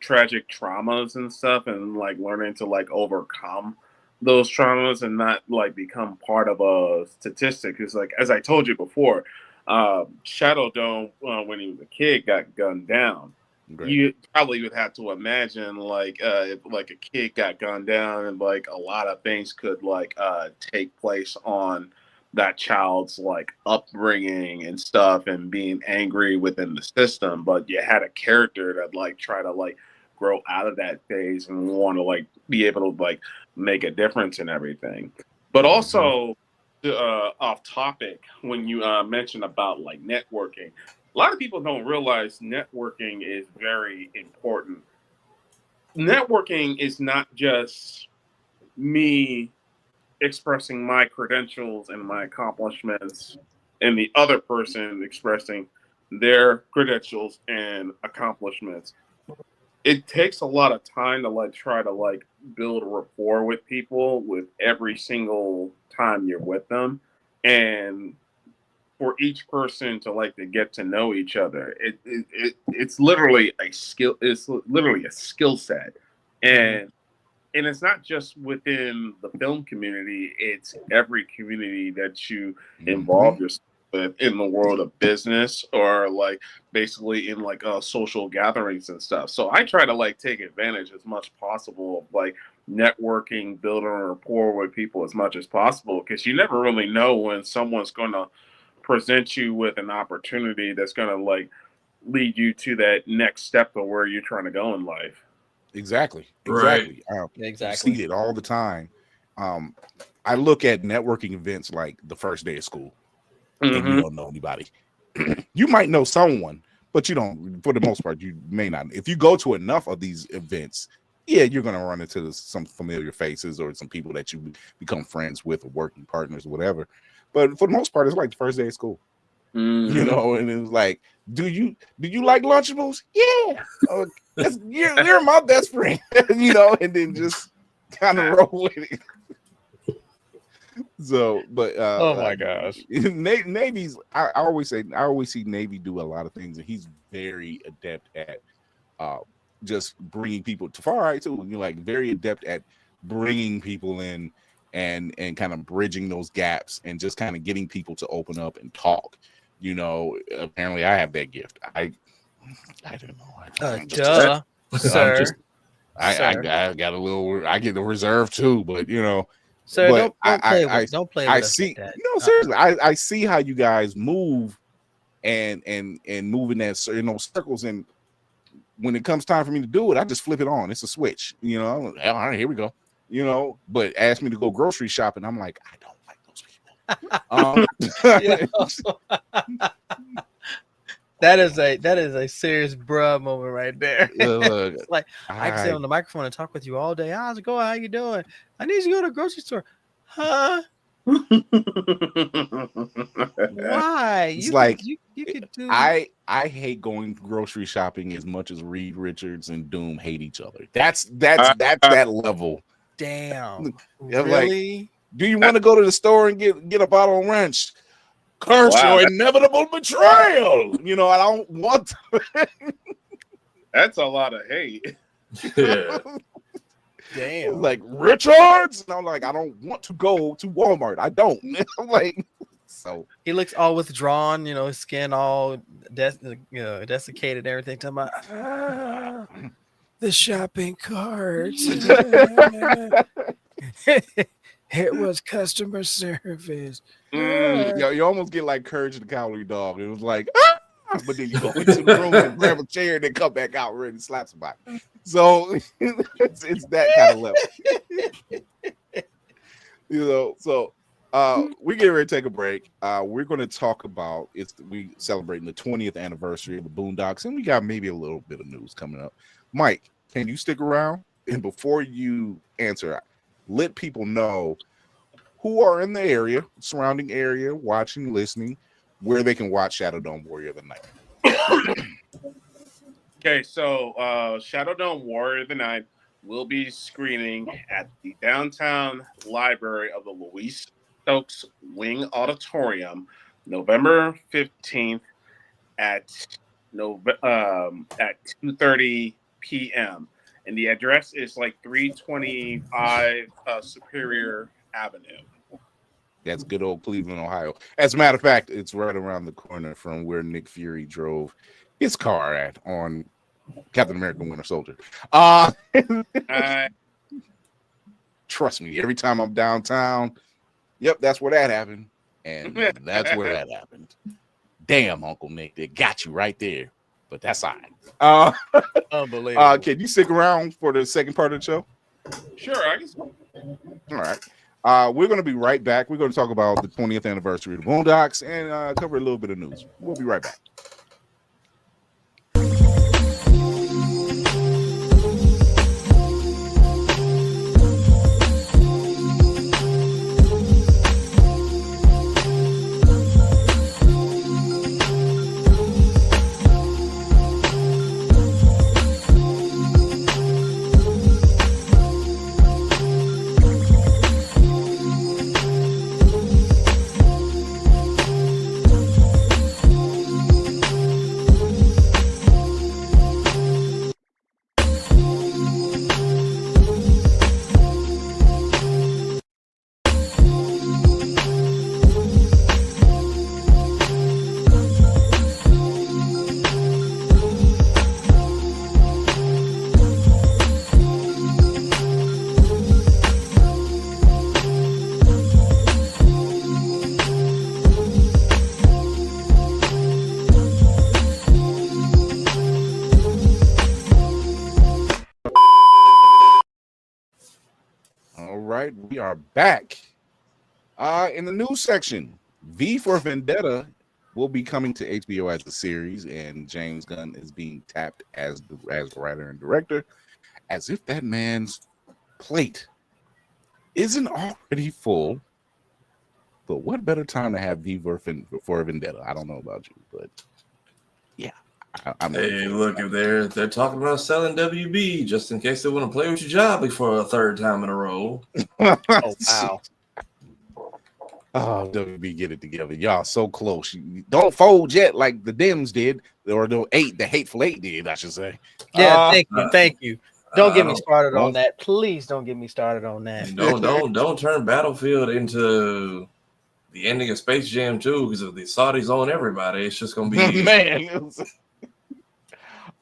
tragic traumas and stuff, and like learning to like overcome those traumas and not like become part of a statistic. It's like, as I told you before, Shadowdome, when he was a kid, got gunned down. Great. You probably would have to imagine like if like a kid got gunned down, and like a lot of things could like take place on that child's like upbringing and stuff, and being angry within the system. But you had a character that like try to like grow out of that phase and want to like be able to like make a difference in everything. But also off topic, when you mentioned about like networking, a lot of people don't realize networking is very important. Networking is not just me expressing my credentials and my accomplishments and the other person expressing their credentials and accomplishments. It takes a lot of time to like try to like build a rapport with people with every single time you're with them, and for each person to like to get to know each other. It's literally a skill. It's literally a skill set, and it's not just within the film community. It's every community that you involve yourself with in the world of business, or like basically in like social gatherings and stuff. So I try to like take advantage as much possible of like networking, building a rapport with people as much as possible, because you never really know when someone's going to present you with an opportunity that's going to like lead you to that next step of where you're trying to go in life. Exactly. Right. Exactly. See it all the time. I look at networking events like the first day of school, and you don't know anybody. You might know someone, but you don't. For the most part, you may not. If you go to enough of these events, yeah, you're going to run into some familiar faces or some people that you become friends with or working partners or whatever. But for the most part, it's like the first day of school, you know, and it's like, do you like Lunchables? Yeah, you're my best friend, you know, and then just kind of roll with it. So, but oh my gosh, Navy's. I always see Navy do a lot of things, and he's very adept at just bringing people. Tafari too, and you're like very adept at bringing people in and kind of bridging those gaps and just kind of getting people to open up and talk. You know, apparently I have that gift. I don't know. I got a little. I get the reserve too, but you know. Sir, But don't play with us see. like that. No, seriously, I see how you guys move, and move in that circles, and when it comes time for me to do it, I just flip it on. It's a switch, you know. All right, here we go, you know. But ask me to go grocery shopping, I'm like, I don't like those people. That is a serious bruh moment right there. It's like I can sit on the microphone and talk with you all day. How's it going? How you doing? I need to go to the grocery store. Huh? Why? It's you could do. I hate going grocery shopping as much as Reed Richards and Doom hate each other. That's that level. Damn. Really? Like, do you want to go to the store and get a bottle of ranch? Curse your inevitable betrayal. You know, I don't want to. That's a lot of hate. Yeah. Damn. Like Richards, and I'm like, I don't want to go to Walmart. I don't. I'm like, so he looks all withdrawn. You know, his skin all desiccated and everything. Talking about the shopping cart. It was customer service. You almost get like Courage the Cowardly Dog. It was like, but then you go into the room and grab a chair and then come back out ready to slap somebody. So it's that kind of level. You know, so we get ready to take a break. We're going to talk about we celebrating the 20th anniversary of the Boondocks, and we got maybe a little bit of news coming up. Mike, can you stick around? And before you answer, let people know who are in the area, surrounding area, watching, listening, where they can watch Shadowdome Warrior of the Night. Okay, so Shadowdome Warrior of the Night will be screening at the downtown library of the Louise Stokes Wing Auditorium, November 15th at 2:30 p.m. And the address is like 325 Superior Avenue. That's good old Cleveland, Ohio. As a matter of fact, it's right around the corner from where Nick Fury drove his car at on Captain America Winter Soldier. Trust me, every time I'm downtown, yep, that's where that happened. And that's where that happened. Damn, Uncle Nick, they got you right there. But that's all right. Unbelievable. Can you stick around for the second part of the show? Sure, I guess. All right. We're going to be right back. We're going to talk about the 20th anniversary of the Boondocks and cover a little bit of news. We'll be right back. We are back. In the news section, V for Vendetta will be coming to HBO as a series, and James Gunn is being tapped as the writer and director, as if that man's plate isn't already full. But what better time to have V for Vendetta? I don't know about you, but yeah. Hey, look, if they're talking about selling WB, just in case they want to play with your job for a third time in a row. Oh, wow. Oh, WB, get it together. Y'all so close. Don't fold yet like the Dems did, or the Hateful Eight did, I should say. Yeah, thank you. Don't get me started on that. Please don't get me started on that. Don't turn Battlefield into the ending of Space Jam 2, because if the Saudis own everybody, it's just going to be... Man.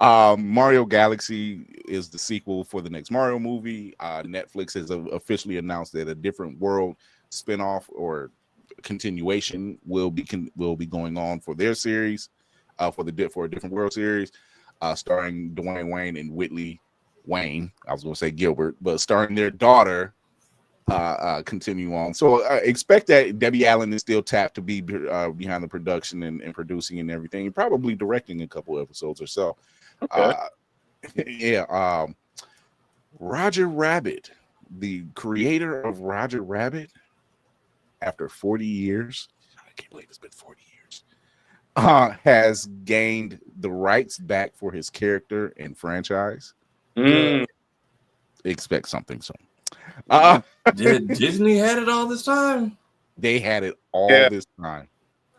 Mario Galaxy is the sequel for the next Mario movie. Netflix has officially announced that a different world spinoff or continuation will be going on for their series, for a different world series, starring Dwayne Wayne and Whitley Wayne. I was going to say Gilbert, but starring their daughter. Continue on. So expect that Debbie Allen is still tapped to be behind the production and producing and everything, and probably directing a couple episodes or so. Okay. Roger Rabbit, the creator of Roger Rabbit, after 40 years, I can't believe it's been 40 years, has gained the rights back for his character and franchise. Expect something soon. Did Disney had it all this time? They had it all this time.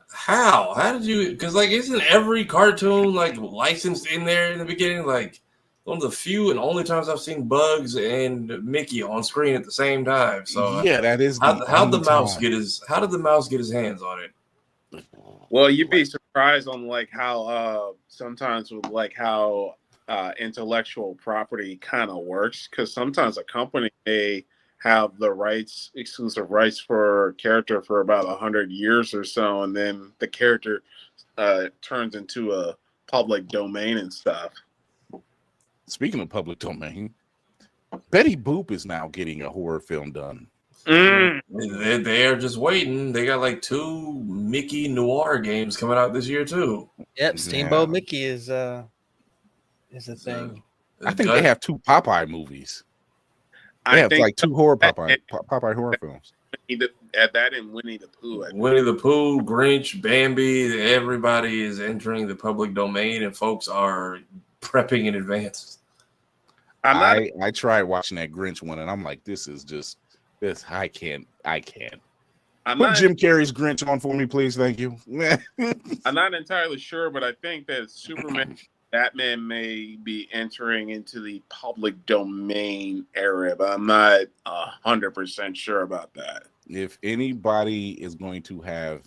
How did you? Because like, isn't every cartoon like licensed in there in the beginning? Like one of the few and only times I've seen Bugs and Mickey on screen at the same time. So yeah, that is how did the mouse get his hands on it? Well, you'd be surprised on like how sometimes with like how intellectual property kind of works, because sometimes a company may have the rights, exclusive rights for a character for about 100 years or so, and then the character turns into a public domain and stuff. Speaking of public domain, Betty Boop is now getting a horror film done. They are just waiting. They got like 2 Mickey noir games coming out this year too. Yep, Steamboat Mickey is a thing. I think they have 2 Popeye movies. They have like 2 Popeye horror films. At that and Winnie the Pooh. Winnie the Pooh, Grinch, Bambi, everybody is entering the public domain, and folks are prepping in advance. I tried watching that Grinch one, and I'm like, this. I can't. Put Jim Carrey's Grinch on for me, please. Thank you. I'm not entirely sure, but I think that Superman, Batman may be entering into the public domain area, but I'm not 100% sure about that. If anybody is going to have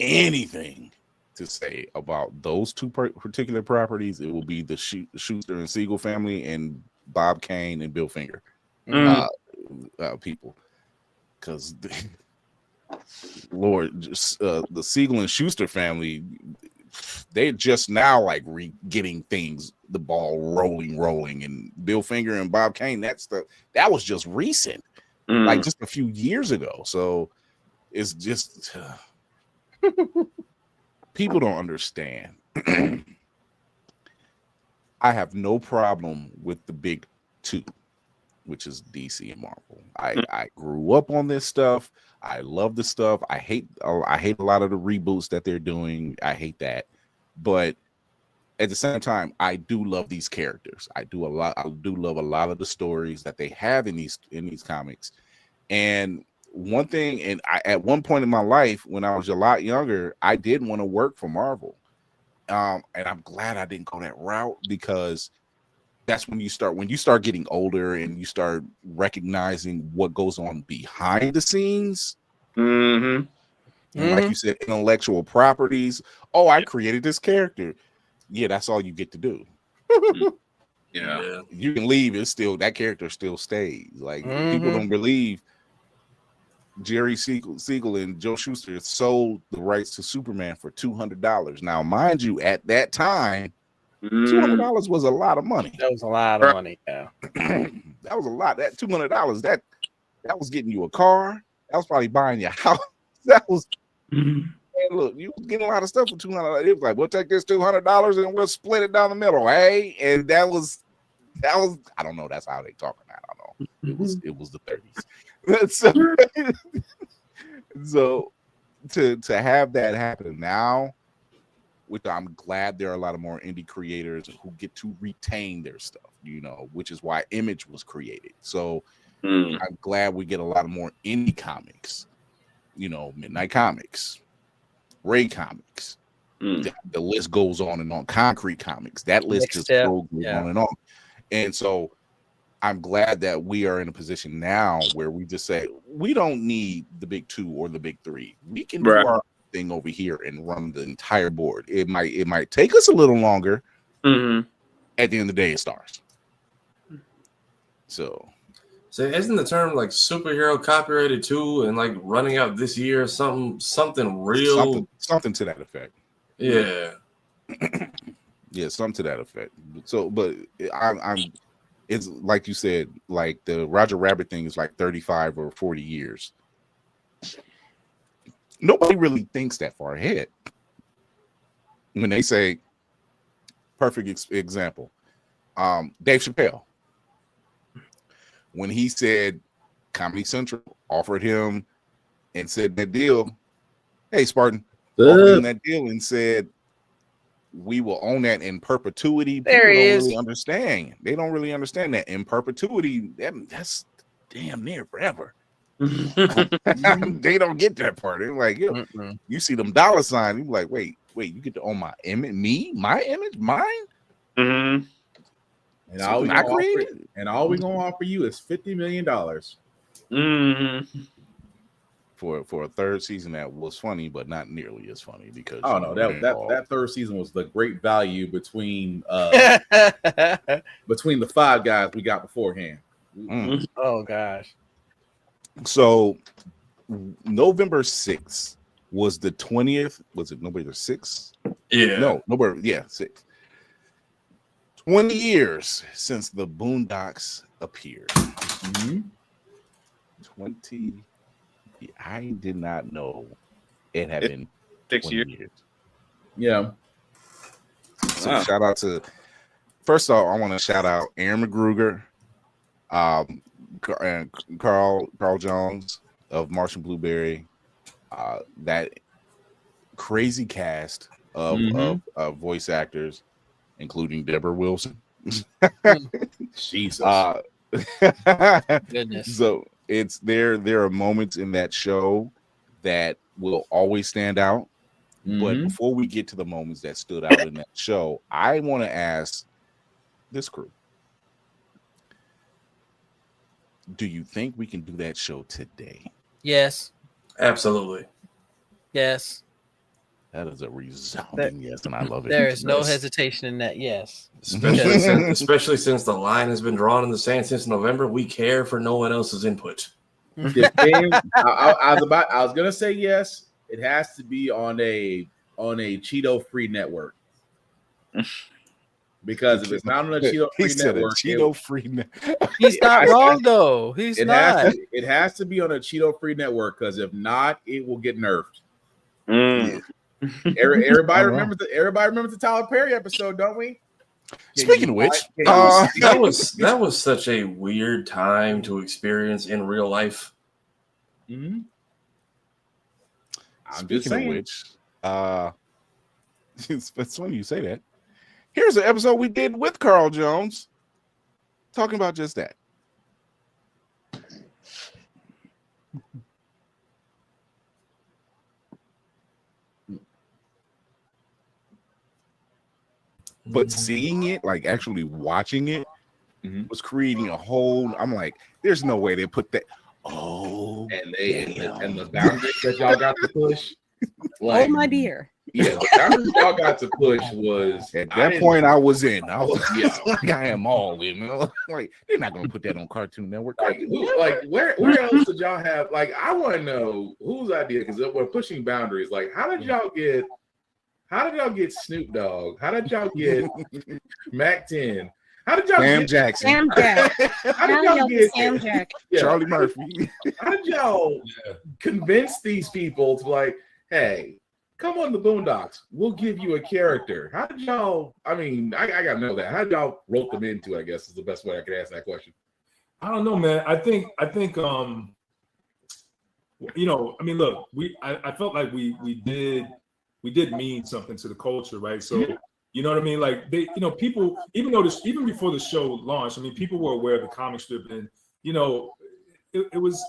anything to say about those 2 particular properties, it will be the Schuster and Siegel family and Bob Kane and Bill Finger people, because Lord, the Siegel and Schuster family, they're just now like getting the ball rolling, and Bill Finger and Bob Kane, that was just recent, like just a few years ago. So it's just people don't understand. I have no problem with the big 2, which is DC and Marvel. I grew up on this stuff. I love the stuff. I hate a lot of the reboots that they're doing. I hate that. But at the same time, I do love these characters. I do love a lot of the stories that they have in these comics. And one thing, and at one point in my life when I was a lot younger, I did want to work for Marvel. And I'm glad I didn't go that route, because that's when you start getting older and you start recognizing what goes on behind the scenes. And like you said, intellectual properties. Oh, I created this character. Yeah, that's all you get to do. Yeah. You can leave. That character still stays. Like people don't believe Jerry Siegel and Joe Shuster sold the rights to Superman for $200. Now, mind you, at that time, $200 was a lot of money. That was a lot of money. Yeah, that was a lot. That $200 that was getting you a car. That was probably buying your house. That was. And look, you was getting a lot of stuff for $200. It was like, we'll take this $200 and we'll split it down the middle, hey? And that was. I don't know. That's how they talking. I don't know. It was the 30s. So to have that happen now, which I'm glad there are a lot of more indie creators who get to retain their stuff, which is why Image was created. So I'm glad we get a lot of more indie comics, Midnight Comics, Ray Comics. The list goes on and on. Concrete Comics, that list just goes on and on. And so I'm glad that we are in a position now where we just say, we don't need the big 2 or the big 3. We can do our thing over here and run the entire board. It might take us a little longer At the end of the day, it's stars. So isn't the term like superhero copyrighted too, and like running out this year, something real, something to that effect. Yeah. Yeah, something to that effect. So, but I'm it's like you said, like the Roger Rabbit thing is like 35 or 40 years. Nobody really thinks that far ahead. When they say, perfect example, Dave Chappelle. When he said Comedy Central offered him and said that deal, hey Spartan, offered him that deal and said, we will own that in perpetuity. There he is. Really understand. They don't really understand that in perpetuity. That's damn near forever. They don't get that part. They're like, you see them dollar signs. You're like, wait, you get to own my image, my image, mine. And all we're gonna offer you is $50 million. For a third season that was funny, but not nearly as funny because that third season was the great value between between the 5 guys we got beforehand. Oh gosh. So November 6th was the 20th. Was it November 6th? Yeah. No, November, 6th. 20 years since the Boondocks appeared. 20. I did not know it had been 6 years. Yeah. So shout out to, first off, I want to shout out Aaron McGruger, and Carl Jones of Martian Blueberry, that crazy cast of voice actors, including Deborah Wilson. Jesus. Goodness. So there are moments in that show that will always stand out. But before we get to the moments that stood out in that show, I want to ask this crew, do you think we can do that show today? Yes. Absolutely. Yes. That is a resounding yes, and I love it. There is no hesitation in that. Yes. Especially since the line has been drawn in the sand since November, we care for no one else's input. I was gonna say yes. It has to be on a Cheeto-free network. Because if it's not on a Cheeto-free network, he's not wrong though. He's not. It has to be on a Cheeto-free network, because if not, it will get nerfed. Everybody remembers the Tyler Perry episode, don't we? Speaking of which, that was such a weird time to experience in real life. Speaking of which, it's funny you say that. Here's an episode we did with Carl Jones talking about just that. But seeing it, like actually watching it, was creating a whole. I'm like, there's no way they put that. Oh, and the boundaries that y'all got to push. Like, oh my dear. Yeah, the boundaries y'all got to push was at that point I was in. I was like, I am all in. Like, they're not gonna put that on Cartoon Network. Where else did y'all have? Like, I want to know whose idea, because we're pushing boundaries. Like, how did y'all get Snoop Dogg? How did y'all get Mac 10? How did y'all Sam get Jackson? Sam Jack. How did y'all get Sam Jack? Charlie Murphy? How did y'all convince these people to, like, hey, come on the Boondocks, we'll give you a character? How did y'all? I mean, I gotta know that. How did y'all rope them into? I guess is the best way I could ask that question. I don't know, man. I think you know, I mean, look, I felt like we did mean something to the culture, right? So you know what I mean? Like, they, you know, people, even before the show launched, I mean, people were aware of the comic strip, and you know, it was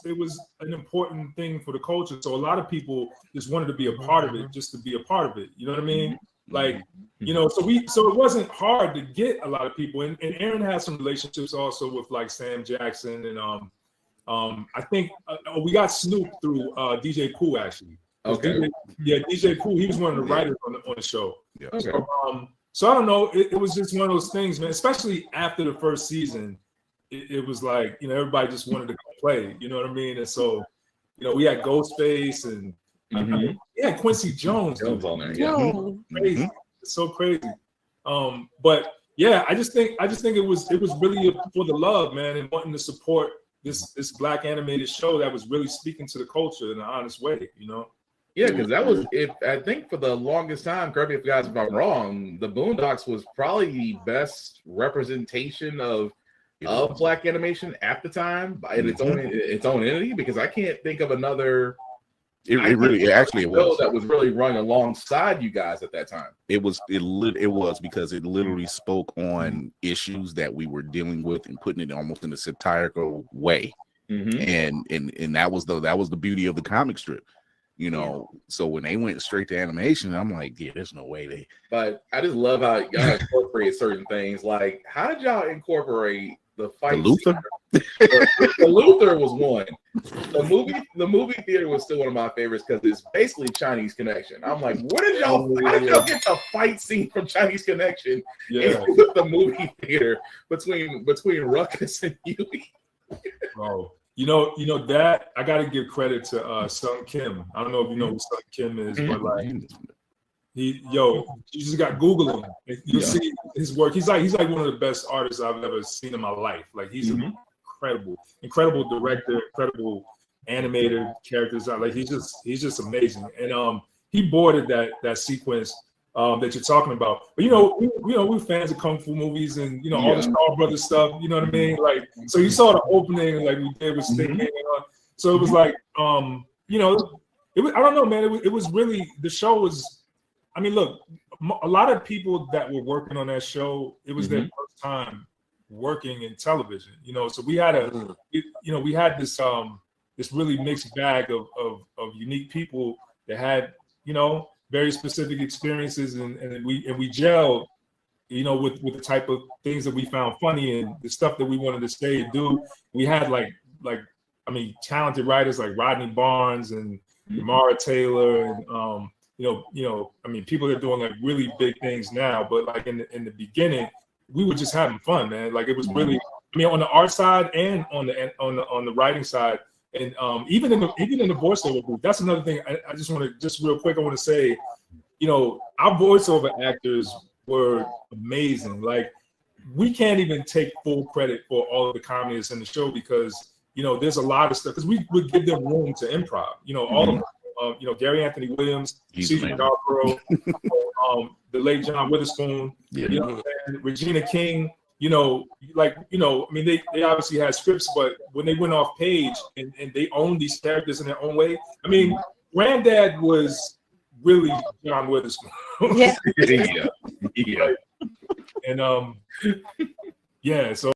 an important thing for the culture. So a lot of people just wanted to be a part of it, just to be a part of it. You know what I mean? Like, you know, so it wasn't hard to get a lot of people, and Aaron has some relationships also with like Sam Jackson, and I think we got Snoop through DJ Pooh, actually. Okay. DJ Pooh, he was one of the writers on the show. Yeah. Okay. So I don't know. It was just one of those things, man. Especially after the first season, it was like, you know, everybody just wanted to play. You know what I mean? And so, you know, we had Ghostface and I mean, yeah, Quincy Jones on there. Yeah, crazy. It's so crazy. But yeah, I just think it was really for the love, man, and wanting to support this Black animated show that was really speaking to the culture in an honest way, you know. Yeah, because that was I think for the longest time, correct me if guys if I'm wrong, the Boondocks was probably the best representation of Black animation at the time by its own entity, because I can't think of another it was that was really running alongside you guys at that time. It was because it literally spoke on issues that we were dealing with and putting it almost in a satirical way. And that was the beauty of the comic strip. You know, so when they went straight to animation, I'm like, yeah, there's no way they. But I just love how y'all incorporate certain things. Like, how did y'all incorporate the fight? The Luther? The Luther was one. The movie theater was still one of my favorites because it's basically Chinese Connection. I'm like, how did y'all get the fight scene from Chinese Connection into the movie theater between Ruckus and Huey? Bro. You know that I got to give credit to Sung Kim. I don't know if you know who Sung Kim is, but like you just got Google him. You see his work. He's like one of the best artists I've ever seen in my life. Like he's an incredible director, incredible animator, characters. Like he's just amazing. And he boarded that sequence that you're talking about. But we're fans of kung fu movies and all the Star Brothers stuff. You know what I mean? Like, so you saw the opening like we did with Sting. So it was like, it was, I don't know, man. It was really, the show was. I mean, look, a lot of people that were working on that show, it was their first time working in television. So we had we had this this really mixed bag of unique people that had very specific experiences, and we gelled, with the type of things that we found funny and the stuff that we wanted to say and do. We had like talented writers like Rodney Barnes and Mara Taylor and people are doing like really big things now, but like in the beginning, we were just having fun, man. Like it was really, on the art side and on the writing side. And even in the voiceover group, that's another thing. I just want to real quick. I want to say, our voiceover actors were amazing. Like we can't even take full credit for all of the comedy that's in the show because there's a lot of stuff because we would give them room to improv. All of them. Gary Anthony Williams, Stephen Yarborough, the late John Witherspoon, Regina King. They obviously had scripts, but when they went off page and they owned these characters in their own way, Granddad was really John Witherspoon. Yeah. And so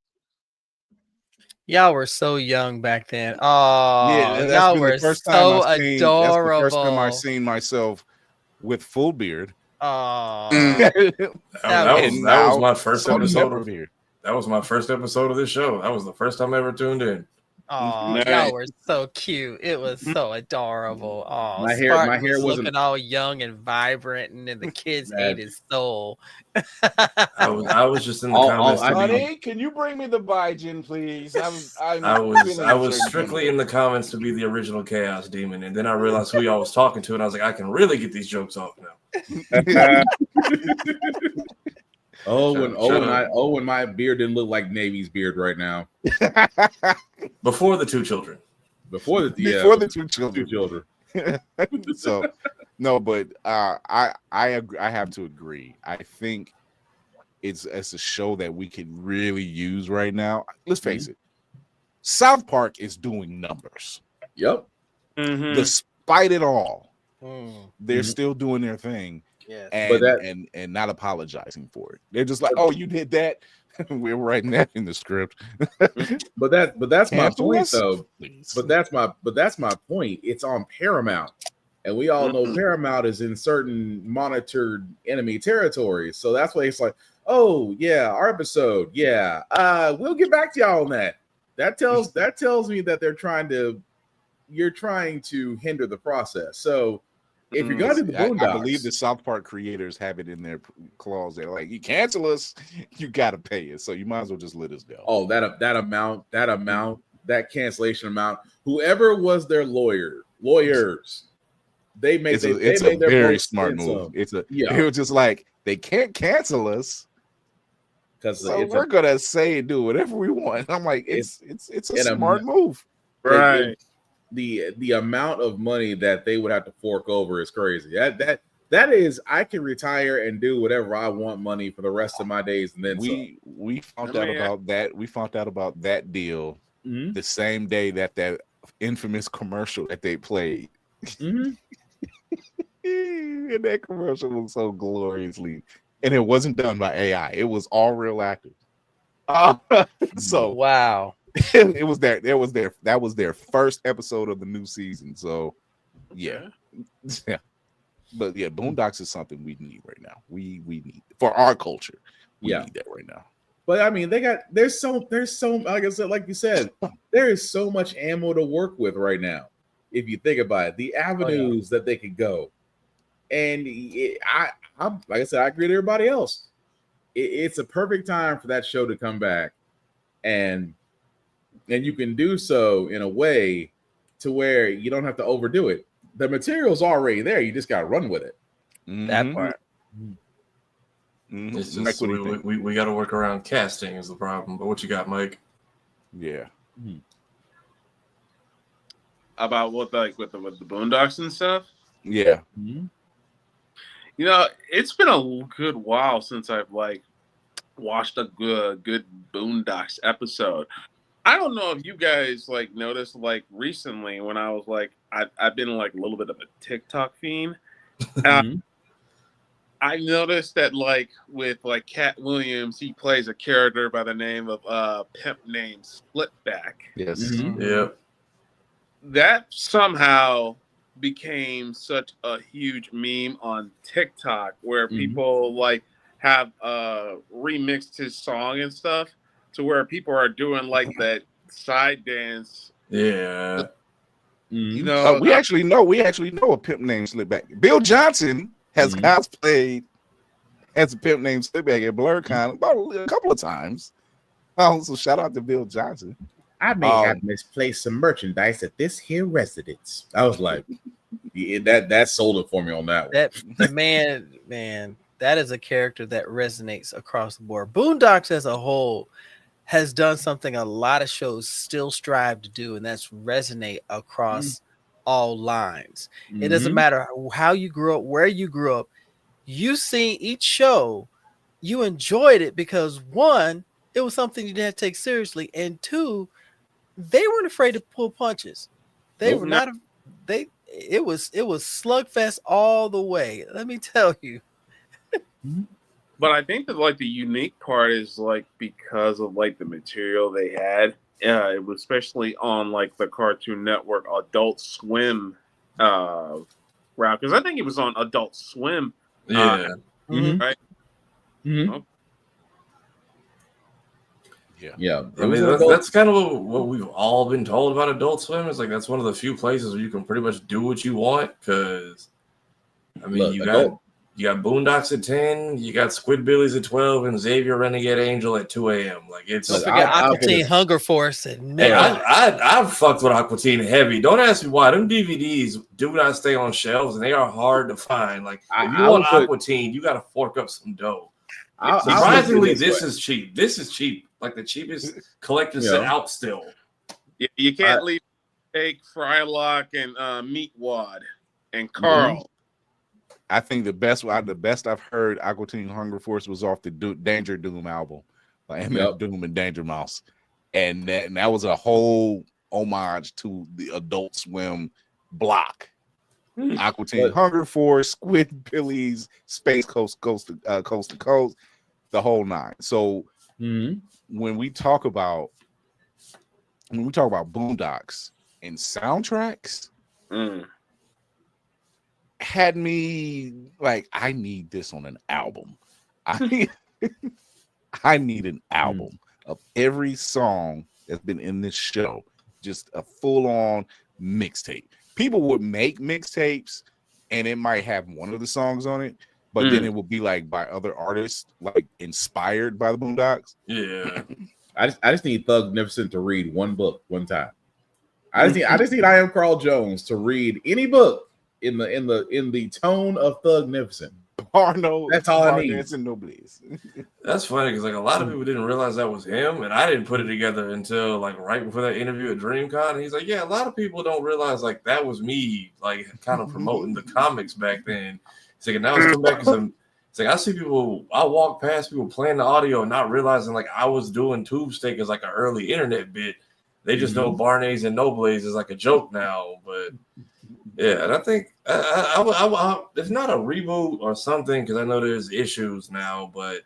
y'all were so young back then. Oh, yeah, y'all were so adorable. That's the first time I've seen myself with full beard. Oh, that was my first episode of here. That was my first episode of this show. That was the first time I ever tuned in. Oh, y'all were so cute. It was so adorable. Oh, my hair was looking all young and vibrant, and then the kids ate his soul. I was just in the comments. Honey, can you bring me the Bijin, please? I was strictly in the comments to be the original Chaos Demon, and then I realized who y'all was talking to, and I was like, I can really get these jokes off now. when my beard didn't look like Navy's beard right now. Before the two children. Before the two children. So no, but I agree. I have to agree. I think it's a show that we can really use right now. Let's face it, South Park is doing numbers. Yep. Despite it all, they're still doing their thing. Yeah. And not apologizing for it. They're just like, oh, you did that. We're writing that in the script. but that's my point though. But that's my point. It's on Paramount. And we all know Paramount is in certain monitored enemy territories. So that's why it's like, oh yeah, our episode. Yeah. We'll get back to y'all on that. That tells me that you're trying to hinder the process. So if you're gonna do the Boondocks, I believe the South Park creators have it in their clause. They're like, you cancel us, you gotta pay us. So you might as well just let us go. Oh, that amount, that cancellation amount. Whoever was their lawyers, they made it's a very smart move. They were just like, they can't cancel us because we're gonna say and do whatever we want. I'm like, it's a smart move, right? The amount of money that they would have to fork over is crazy. That is, I can retire and do whatever I want money for the rest of my days, and then we found out about that. We found out about that deal the same day that infamous commercial that they played. And that commercial was so gloriously, and it wasn't done by AI. It was all real actors. So wow. That was their first episode of the new season. So yeah. But yeah, Boondocks is something we need right now. We need for our culture. We need that right now. But I mean, there's so like I said, like you said, there is so much ammo to work with right now. If you think about it, the avenues that they could go, and I'm like I said, I agree with everybody else. It's a perfect time for that show to come back, and you can do so in a way to where you don't have to overdo it. The material's already there. You just got to run with it. That part. It's just we got to work around casting is the problem. But what you got, Mike? Yeah. About what, like with the Boondocks and stuff? Yeah. You know, it's been a good while since I've like watched a good Boondocks episode. I don't know if you guys like noticed like recently when I was like I've been like a little bit of a TikTok fiend. I noticed that like with like Cat Williams, he plays a character by the name of pimp named Splitback. Yes. Yeah. That somehow became such a huge meme on TikTok where people like have remixed his song and stuff to where people are doing like that side dance. Yeah. You know, we actually know a pimp named Splitback. Bill Johnson has cosplayed as a pimp named Splitback at BlerdCon about a couple of times. So shout out to Bill Johnson. I may have misplaced some merchandise at this here residence. I was like, that sold it for me on that one. That man, that is a character that resonates across the board. Boondocks as a whole has done something a lot of shows still strive to do, and that's resonate across all lines. It doesn't matter how you grew up, where you grew up. You see each show, you enjoyed it because one, it was something you didn't have to take seriously, and two, they weren't afraid to pull punches. They were not. It was slugfest all the way. Let me tell you. But I think that like the unique part is like because of like the material they had. It was especially on like the Cartoon Network Adult Swim route, because I think it was on Adult Swim. Yeah. Right. Yeah. I mean, that's kind of what we've all been told about Adult Swim. Is like that's one of the few places where you can pretty much do what you want. Because I mean, you got Boondocks at 10, you got Squidbillies at 12, and Xavier Renegade Angel at 2 a.m. Like it's. Don't forget Aqua Teen Hunger Force at Hey, I've fucked with Aqua Teen heavy. Don't ask me why. Them DVDs do not stay on shelves, and they are hard to find. Like if you want Aqua Teen, you got to fork up some dough. Surprisingly, this is cheap. This is cheap. Like the cheapest collector's set out still. You can't leave Take, Frylock, and Meatwad and Carl. I think the best I've heard Aqua Teen Hunger Force was off the Danger Doom album, like MF Doom and Danger Mouse, and that was a whole homage to the Adult Swim block. Aqua Teen Hunger Force, Squidbillies, Space Coast to Coast, the whole nine. So when we talk about Boondocks and soundtracks, had me like, I need this on an album. I need an album of every song that's been in this show, just a full-on mixtape. People would make mixtapes and it might have one of the songs on it, but then it will be like by other artists, like inspired by the Boondocks. Yeah. I just need Thugnificent to read one book one time. I just need I Am Carl Jones to read any book in the tone of Thugnificent. That's all I need. That's funny because like a lot of people didn't realize that was him, and I didn't put it together until like right before that interview at DreamCon. And he's like, "Yeah, a lot of people don't realize like that was me, like kind of promoting the comics back then." It's like, and now it's come back because it's like I see people. I walk past people playing the audio, not realizing like I was doing Tube Steak as like an early internet bit. They just know Barney's and Nobles is like a joke now, but. Yeah, and I think it's not a reboot or something because I know there's issues now, but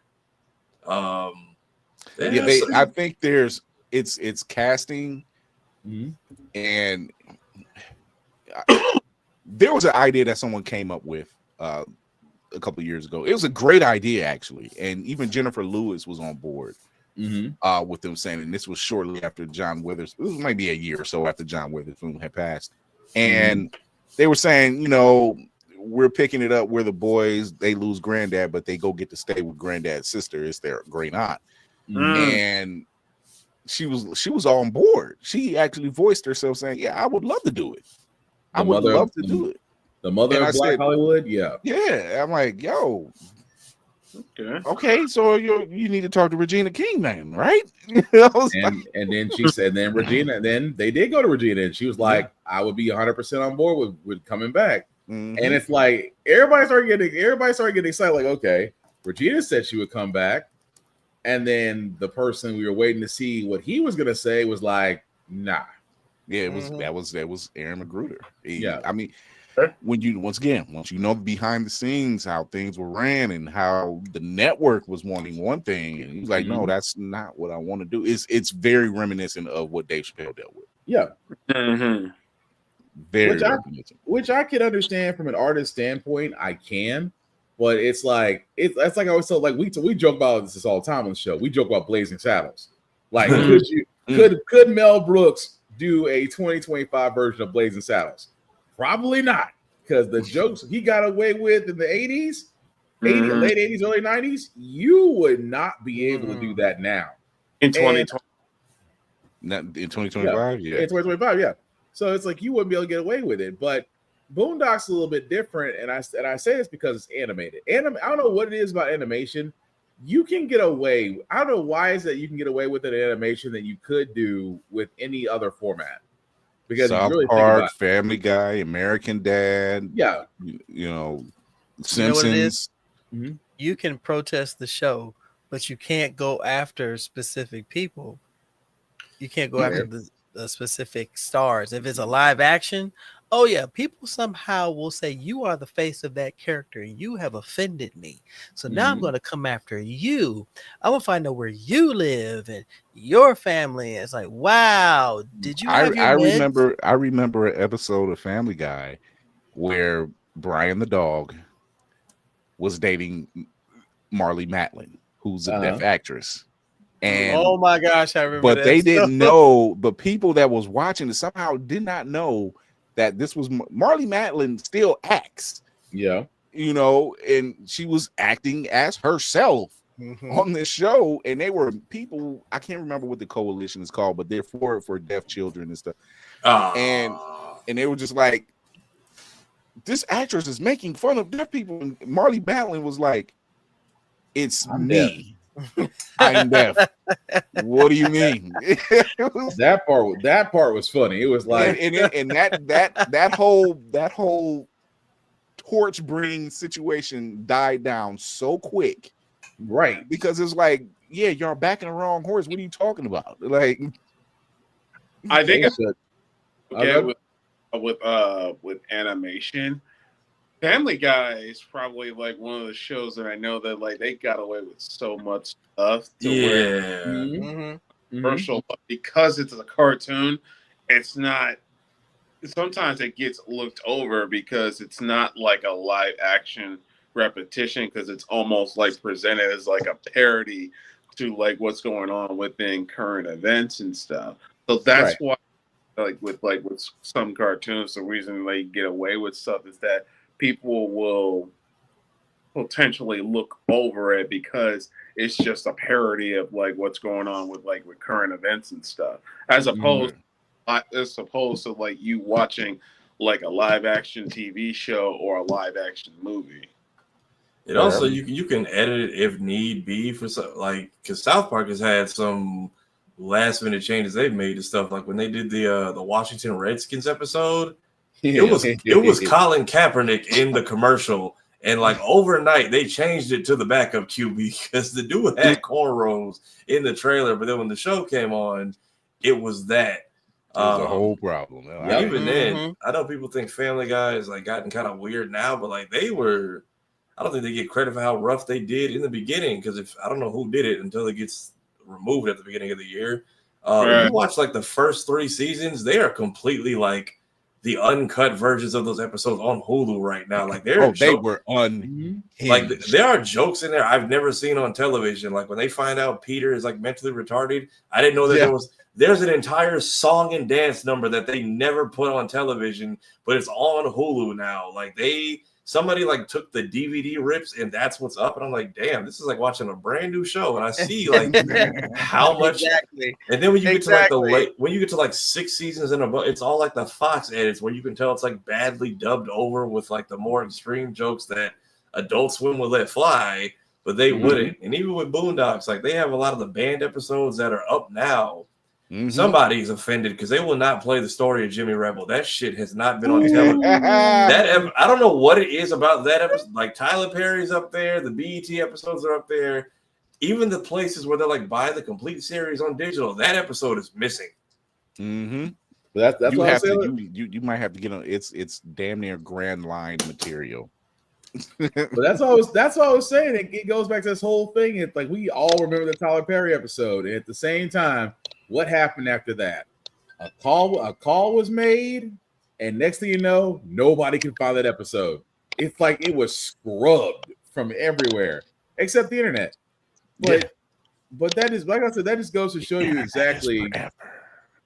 I think it's casting, and there was an idea that someone came up with a couple of years ago. It was a great idea actually, and even Jennifer Lewis was on board with them saying, and this was shortly after John Withers. It was maybe a year or so after John Witherspoon had passed, and they were saying, you know, we're picking it up where the boys, they lose granddad, but they go get to stay with granddad's sister. It's their great aunt. And she was on board. She actually voiced herself saying, yeah, I would love to do it. I would love to do it. The mother of Black Hollywood? Yeah. Yeah. I'm like, yo. Okay, so you need to talk to Regina King then, right? and then she said, then Regina, then they did go to Regina, and she was like, I would be 100% on board with coming back. And it's like everybody started getting excited, like, okay, Regina said she would come back, and then the person we were waiting to see what he was gonna say was like, nah. Yeah, it was that was Aaron McGruder. Yeah, I mean, when you once you know behind the scenes how things were ran and how the network was wanting one thing, and he's like, no, that's not what I want to do. It's very reminiscent of what Dave Chappelle dealt with. Yeah, very which I can understand from an artist standpoint. I can, but it's like that's like I always tell, like we joke about this all the time on the show. We joke about Blazing Saddles. Like, could Mel Brooks do a 2025 version of Blazing Saddles? Probably not, because the jokes he got away with in the 80s, late 80s, early 90s, you would not be able to do that now. In 2020. In 2025, yeah. In 2025, yeah. So it's like you wouldn't be able to get away with it. But Boondocks a little bit different, and I say this because it's animated. I don't know what it is about animation. You can get away. I don't know why is that you can get away with an animation that you could do with any other format. Because South really Park, Family Guy, American Dad, you know, Simpsons. You know you can protest the show, but you can't go after specific people. You can't go after the specific stars. If it's a live action, oh yeah, people somehow will say you are the face of that character and you have offended me. So now I'm going to come after you. I'm going to find out where you live and your family. It's like, wow, did you have I remember an episode of Family Guy where Brian the dog was dating Marlee Matlin, who's a deaf actress. And oh my gosh, I remember. But they didn't know. The people that was watching somehow did not know that this was Marlee Matlin. Still acts, you know, and she was acting as herself on this show. And they were people. I can't remember what the coalition is called, but they're for deaf children and stuff. And they were just like, this actress is making fun of deaf people. And Marlee Matlin was like, "It's me." I'm deaf. What do you mean? that part was funny. It was like, and that whole torch bring situation died down so quick, right? Because it's like, yeah, you're backing the wrong horse. What are you talking about? Like, I think with animation, Family Guy is probably like one of the shows that I know that like they got away with so much stuff to commercial, but because it's a cartoon, it's not. Sometimes it gets looked over because it's not like a live action repetition, because it's almost like presented as like a parody to like what's going on within current events and stuff. So that's why, like with some cartoons, the reason they get away with stuff is that people will potentially look over it because it's just a parody of like what's going on with current events and stuff, as opposed to like you watching like a live action TV show or a live action movie. It also you can edit it if need be for like, because South Park has had some last minute changes they've made to stuff, like when they did the Washington Redskins episode. It was Colin Kaepernick in the commercial, and like overnight they changed it to the backup QB because the dude had cornrows in the trailer, but then when the show came on, it was that. It was a whole problem. Even then, I know people think Family Guy has like gotten kind of weird now, but like I don't think they get credit for how rough they did in the beginning, because if I don't know who did it until it gets removed at the beginning of the year. If you watch like the first 3 seasons, they are completely like the uncut versions of those episodes on Hulu right now. Like they were unhinged. Like there are jokes in there I've never seen on television. Like when they find out Peter is like mentally retarded, I didn't know that there's an entire song and dance number that they never put on television, but it's on Hulu now. Like somebody like took the DVD rips and that's what's up. And I'm like, damn, this is like watching a brand new show. And I see like how much. Exactly. And then when you get to like when you get to like 6 seasons in a row, it's all like the Fox edits where you can tell it's like badly dubbed over with like the more extreme jokes that Adult Swim would let fly, but they wouldn't. And even with Boondocks, like they have a lot of the banned episodes that are up now. Somebody's offended because they will not play the story of Jimmy Rebel. That shit has not been on television. I don't know what it is about that episode. Like Tyler Perry's up there, the BET episodes are up there. Even the places where they're like buy the complete series on digital, that episode is missing. That's you what have I'm to. saying. You might have to get on. It's damn near Grand Line material. But that's all I was saying. It goes back to this whole thing. It's like we all remember the Tyler Perry episode, and at the same time, what happened after that? A call was made, and next thing you know, nobody can find that episode. It's like it was scrubbed from everywhere except the internet. But that is, like I said, that just goes to show you exactly.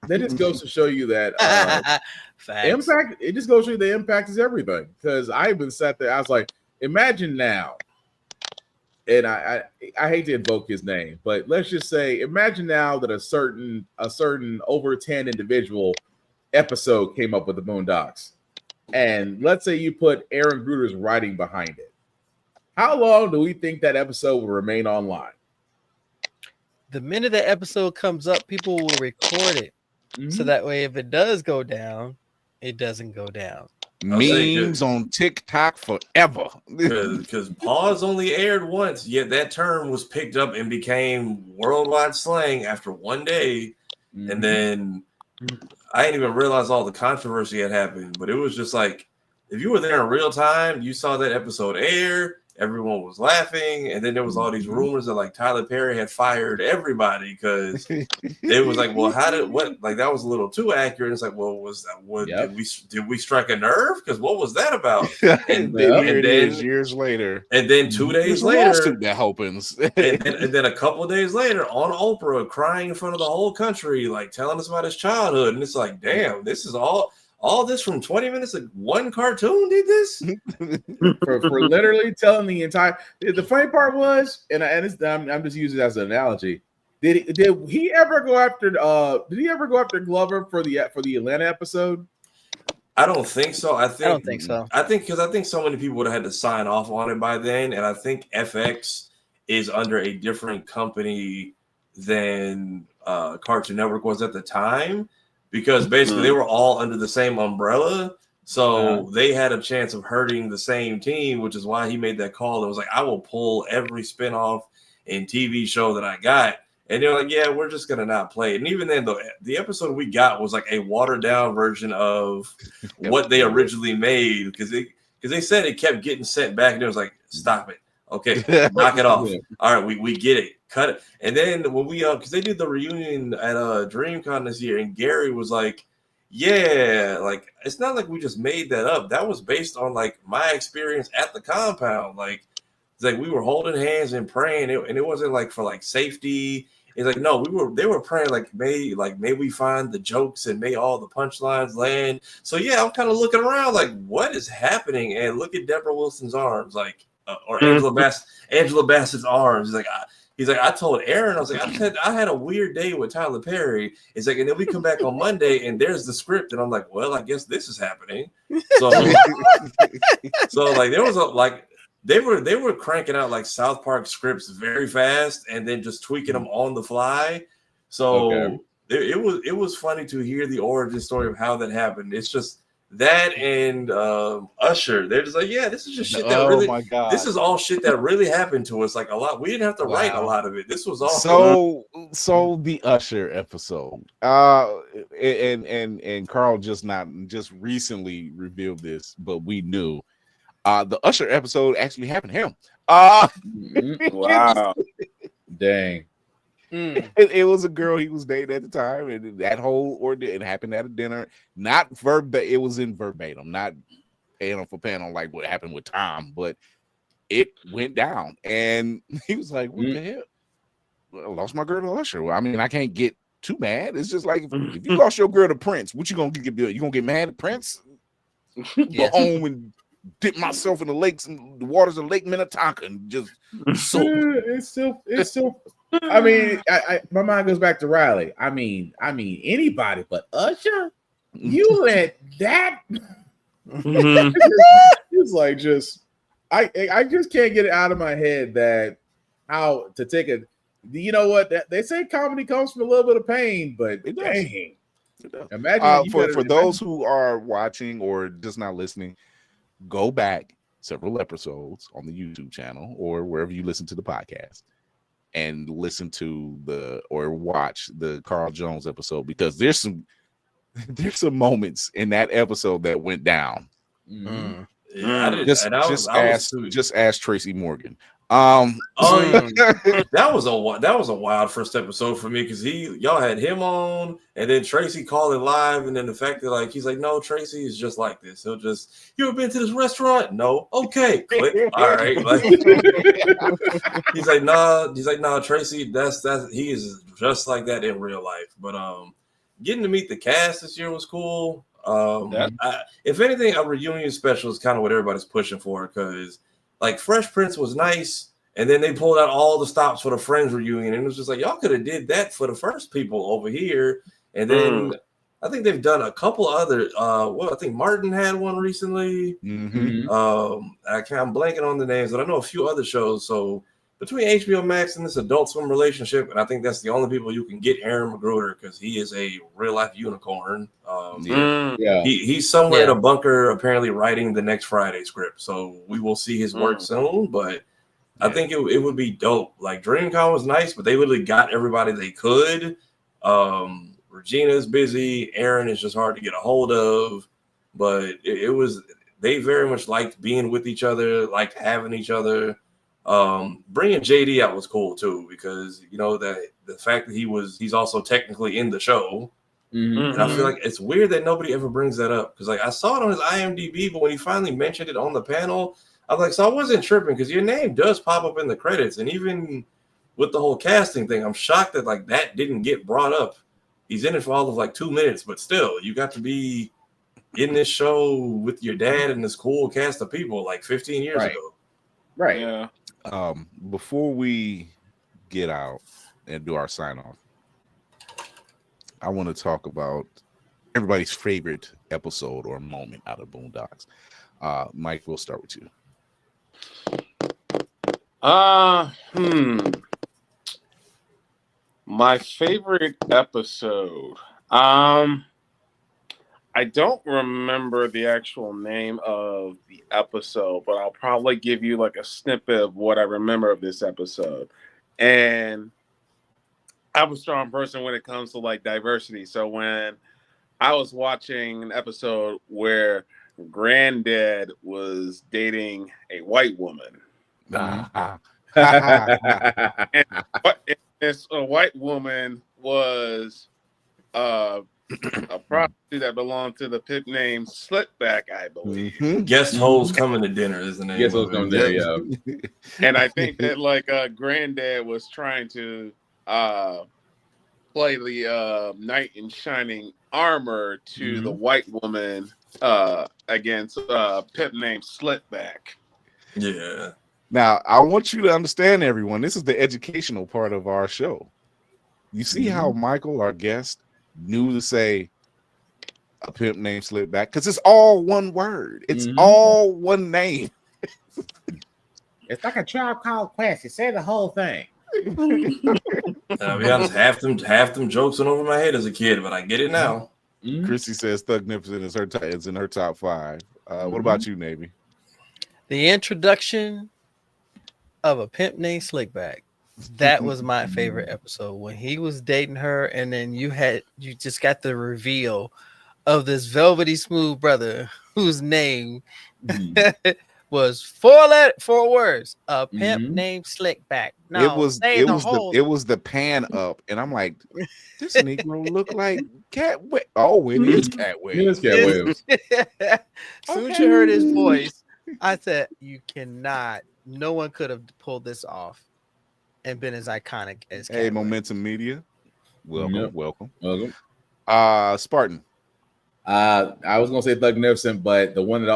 That just goes to show you that impact. It just goes to show you the impact is everything. Because I even sat there, I was like, imagine now. And I hate to invoke his name, but let's just say, imagine now that a certain over 10 individual episode came up with the Boondocks, and let's say you put Aaron Gruder's writing behind it. How long do we think that episode will remain online? The minute the episode comes up, people will record it, so that way, if it does go down, it doesn't go down. Memes on TikTok forever. Because pause only aired once, yet that term was picked up and became worldwide slang after one day. And then I didn't even realize all the controversy had happened, but it was just like, if you were there in real time, you saw that episode air, everyone was laughing, and then there was all these rumors that like Tyler Perry had fired everybody because it was like, well, that was a little too accurate. It's like, well, was that what did we strike a nerve? Because what was that about? And then years later, and then 2 days later, that opens, and then a couple of days later on Oprah crying in front of the whole country, like telling us about his childhood, and it's like, damn, this is all this from 20 minutes of one cartoon did this? for literally telling the entire. The funny part was, I'm just using it as an analogy. Did he ever go after? Did he ever go after Glover for the Atlanta episode? I don't think so. I don't think so. I think so many people would have had to sign off on it by then, and I think FX is under a different company than Cartoon Network was at the time. Because basically they were all under the same umbrella. So they had a chance of hurting the same team, which is why he made that call. It was like, I will pull every spinoff and TV show that I got. And they're like, yeah, we're just going to not play it. And even then, the episode we got was like a watered down version of what they originally made. Because they said it kept getting sent back. And it was like, stop it. Okay, knock it off. All right, we get it. Cut it. And then when we because they did the reunion at DreamCon this year, and Gary was like, yeah, like it's not like we just made that up. That was based on like my experience at the compound. Like it's like we were holding hands and praying, and it wasn't like for like safety. He's like, no, they were praying may we find the jokes and may all the punchlines land. So yeah, I'm kind of looking around like, what is happening? And look at Deborah Wilson's arms, like or Angela Bassett's arms. He's like, I told Aaron, I was like, I had a weird day with Tyler Perry. It's like, and then we come back on Monday and there's the script, and I'm like, well, I guess this is happening. So like there was they were cranking out like South Park scripts very fast and then just tweaking them on the fly. So it was funny to hear the origin story of how that happened. It's just that and Usher. They're just like, yeah, this is just shit that really. My God. This is all shit that really happened to us. Like a lot, we didn't have to write a lot of it. This was all so the Usher episode. And Carl just recently revealed this, but we knew. The Usher episode actually happened to him. Wow. Dang. It was a girl he was dating at the time, and that whole ordeal, it happened at a dinner. Not verbatim, it was in verbatim, not panel for panel like what happened with Tom, but it went down, and he was like, "What the hell? I lost my girl to Usher." Well, I mean, I can't get too mad. It's just like if you lost your girl to Prince, what you gonna get? You gonna get mad at Prince? Go home and dip myself in the lakes and the waters of Lake Minnetonka and just soak. It's still. I mean, my mind goes back to Riley. I mean, anybody but Usher. You let that. It's like I just can't get it out of my head that how to take it. You know what? They say comedy comes from a little bit of pain, but it dang. It does. Imagine for those who are watching or just not listening, go back several episodes on the YouTube channel or wherever you listen to the podcast and listen to or watch the Carl Jones episode, because there's some moments in that episode that went down. Yeah, just ask Tracy Morgan. That was a wild first episode for me, because y'all had him on and then Tracy calling live, and then the fact that he's like, no, Tracy is just like this. He'll just, you ever been to this restaurant? No. Okay, click. All right. He's like, nah, Tracy, that's he is just like that in real life. But getting to meet the cast this year was cool. If anything, a reunion special is kind of what everybody's pushing for, because Fresh Prince was nice, and then they pulled out all the stops for the Friends reunion, and it was just like, y'all could have did that for the first people over here. And then I think they've done a couple other. I think Martin had one recently. I'm blanking on the names, but I know a few other shows. So between HBO Max and this Adult Swim relationship, and I think that's the only people you can get Aaron McGruder, because he is a real life unicorn. He's somewhere in a bunker, apparently writing the next Friday script. So we will see his work soon. But I think it would be dope. DreamCon was nice, but they literally got everybody they could. Regina is busy. Aaron is just hard to get a hold of. But they very much liked being with each other, liked having each other. Bringing JD out was cool too, because that the fact that he's also technically in the show, and I feel like it's weird that nobody ever brings that up, because I saw it on his IMDb, but when he finally mentioned it on the panel, I was like, so I wasn't tripping, because your name does pop up in the credits, and even with the whole casting thing, I'm shocked that that didn't get brought up. He's in it for all of 2 minutes, but still, you got to be in this show with your dad and this cool cast of people 15 years ago. Right. Yeah. Before we get out and do our sign off, I want to talk about everybody's favorite episode or moment out of Boondocks. Mike, we'll start with you. My favorite episode. I don't remember the actual name of the episode, but I'll probably give you a snippet of what I remember of this episode. And I'm a strong person when it comes to diversity. So when I was watching an episode where Granddad was dating a white woman, and this white woman was a prostitute that belonged to the pimp named Slickback, I believe. Guest hoes coming to dinner is the name. Guest hoes coming to dinner, yeah. And I think that Granddad was trying to play the knight in shining armor to the Mhm. white woman against Pip named Slipback. Yeah. Now, I want you to understand, everyone, this is the educational part of our show. You see how Michael, our guest, knew to say a pimp named Slipback? Because it's all one word. It's all one name. It's like a Tribe Called Quest. You say the whole thing. I'll be honest, half them jokes went over my head as a kid, but I get it now. Chrissy says Thugnificent is in her top 5. What about you, Navy? The introduction of a pimp named Slickback. That was my favorite episode when he was dating her, and then you just got the reveal of this velvety smooth brother whose name was 4 words. A pimp named Slickback. No, it was the pan up, and I'm like, this Negro look like Cat. Oh, it is Cat Williams. It is Cat Williams. As soon as you heard his voice, I said, "You cannot. No one could have pulled this off and been as iconic as." Hey, Cat Momentum Media, welcome. Spartan. I was gonna say Thugnificent, but the one that's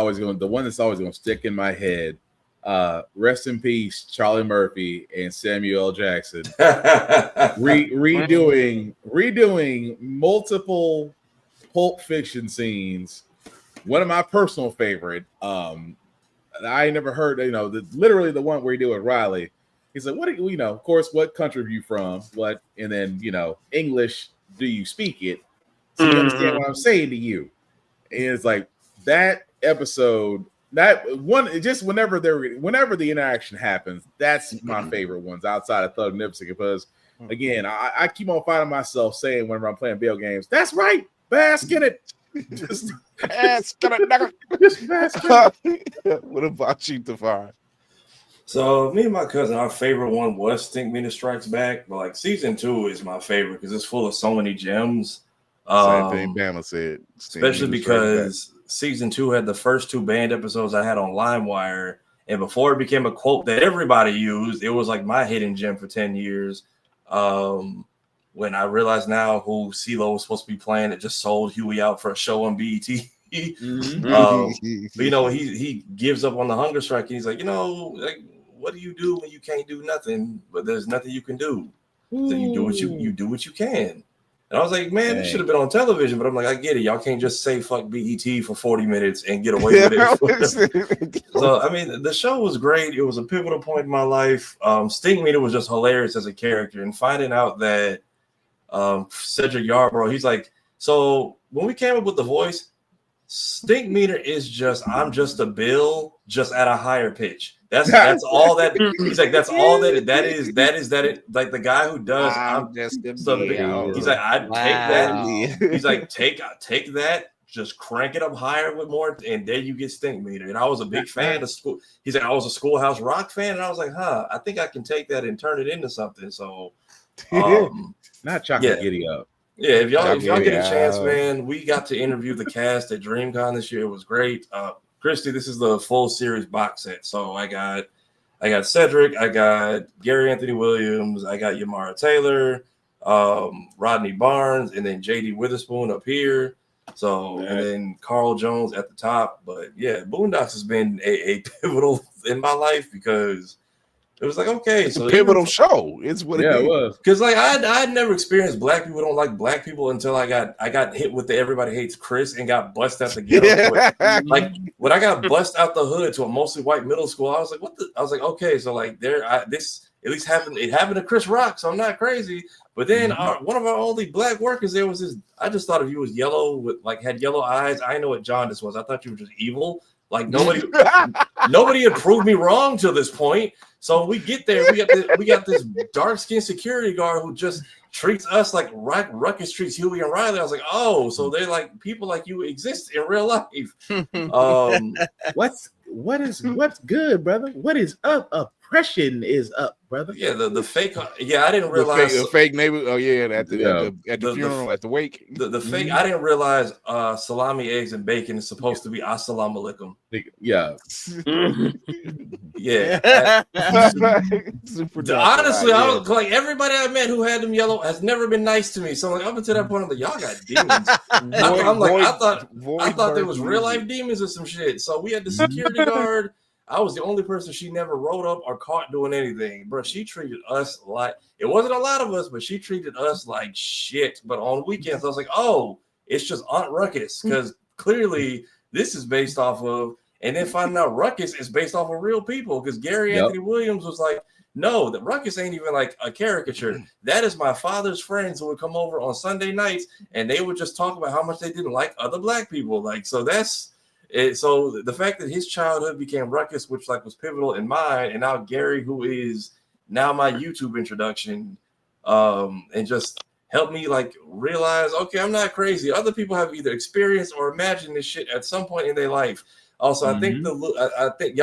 always gonna stick in my head. Rest in peace, Charlie Murphy and Samuel L. Jackson. redoing multiple Pulp Fiction scenes. One of my personal favorite. I never heard, literally the one where he did with Riley. He's like, what do you, of course, what country are you from? What, and then, English, do you speak it? So you understand what I'm saying to you. And it's like that episode, that one, just whenever the interaction happens, that's my favorite ones outside of Thugnificent, because again, I keep on finding myself saying whenever I'm playing video games, that's right, bask in it. Just bask in it. Just bask in it. What about you, Tafari? So me and my cousin, our favorite one was Stink Meter Strikes Back, but like season 2 is my favorite because it's full of so many gems. Same thing Bama said. Especially because season 2 had the first 2 banned episodes I had on LimeWire, and before it became a quote that everybody used, it was like my hidden gem for 10 years. When I realized now who CeeLo was supposed to be playing, it just sold Huey out for a show on BET. But he gives up on the hunger strike, and he's like, like, what do you do when you can't do nothing? But there's nothing you can do. So you do what you can. And I was like, man, this should have been on television. But I'm like, I get it. Y'all can't just say fuck BET for 40 minutes and get away with it. So, I mean, the show was great. It was a pivotal point in my life. Stink Meter was just hilarious as a character. And finding out that Cedric Yarborough, he's like, so when we came up with the voice, Stink Meter is just, I'm just a bill, just at a higher pitch. That's all that. He's like, that's all that it, like the guy who does. I'm just a bill. He's like, I'd take that. He's like, take that, just crank it up higher with more, and there you get Stink Meter. And I was a big fan of school. He's like, I was a Schoolhouse Rock fan, and I was like, I think I can take that and turn it into something. So, not Chocolate Giddy Up. Yeah, if y'all get a chance, man, we got to interview the cast at DreamCon this year. It was great. Christy, this is the full series box set. So I got Cedric, I got Gary Anthony Williams, I got Yamara Taylor, Rodney Barnes, and then JD Witherspoon up here. So and then Carl Jones at the top. But yeah, Boondocks has been a pivotal in my life because it was like, okay, it's a pivotal show. It's what it was. Because like I'd never experienced black people don't like black people until I got hit with the Everybody Hates Chris and got bussed out the ghetto. Like when I got bussed out the hood to a mostly white middle school, I was like, what the? I was like, okay, so like this at least happened. It happened to Chris Rock, so I'm not crazy. But then one of our only black workers there was this. I just thought if you was yellow with like had yellow eyes, I know what jaundice was. I thought you were just evil. Like nobody had proved me wrong till this point. So we get there, we got this dark-skinned security guard who just treats us like Ruckus treats Huey and Riley. I was like, oh, so they're like people like you exist in real life. What's good, brother? What is up depression is up, brother. Yeah, the fake. Yeah, I didn't The realize fake neighbor. Oh yeah, at the funeral, at the wake. The fake. I didn't realize salami, eggs, and bacon is supposed to be assalamu alaikum. Yeah. Yeah. Super Honestly, I was like everybody I met who had them yellow has never been nice to me. So like up until that point, I'm like, y'all got demons. I thought there was real life demons or some shit. So we had the security guard. I was the only person she never rolled up or caught doing anything, bro. She treated us like it wasn't a lot of us, but she treated us like shit. But on weekends, I was like, oh, it's just Aunt Ruckus, because clearly this is based off of. And then finding out Ruckus is based off of real people, because Gary Anthony Williams was like, no, the Ruckus ain't even like a caricature. That is my father's friends who would come over on Sunday nights and they would just talk about how much they didn't like other black people. Like, so that's it. So the fact that his childhood became Ruckus, which like was pivotal in mine, and now Gary, who is now my YouTube introduction, and just helped me like realize, okay, I'm not crazy. Other people have either experienced or imagined this shit at some point in their life. Also, I think I think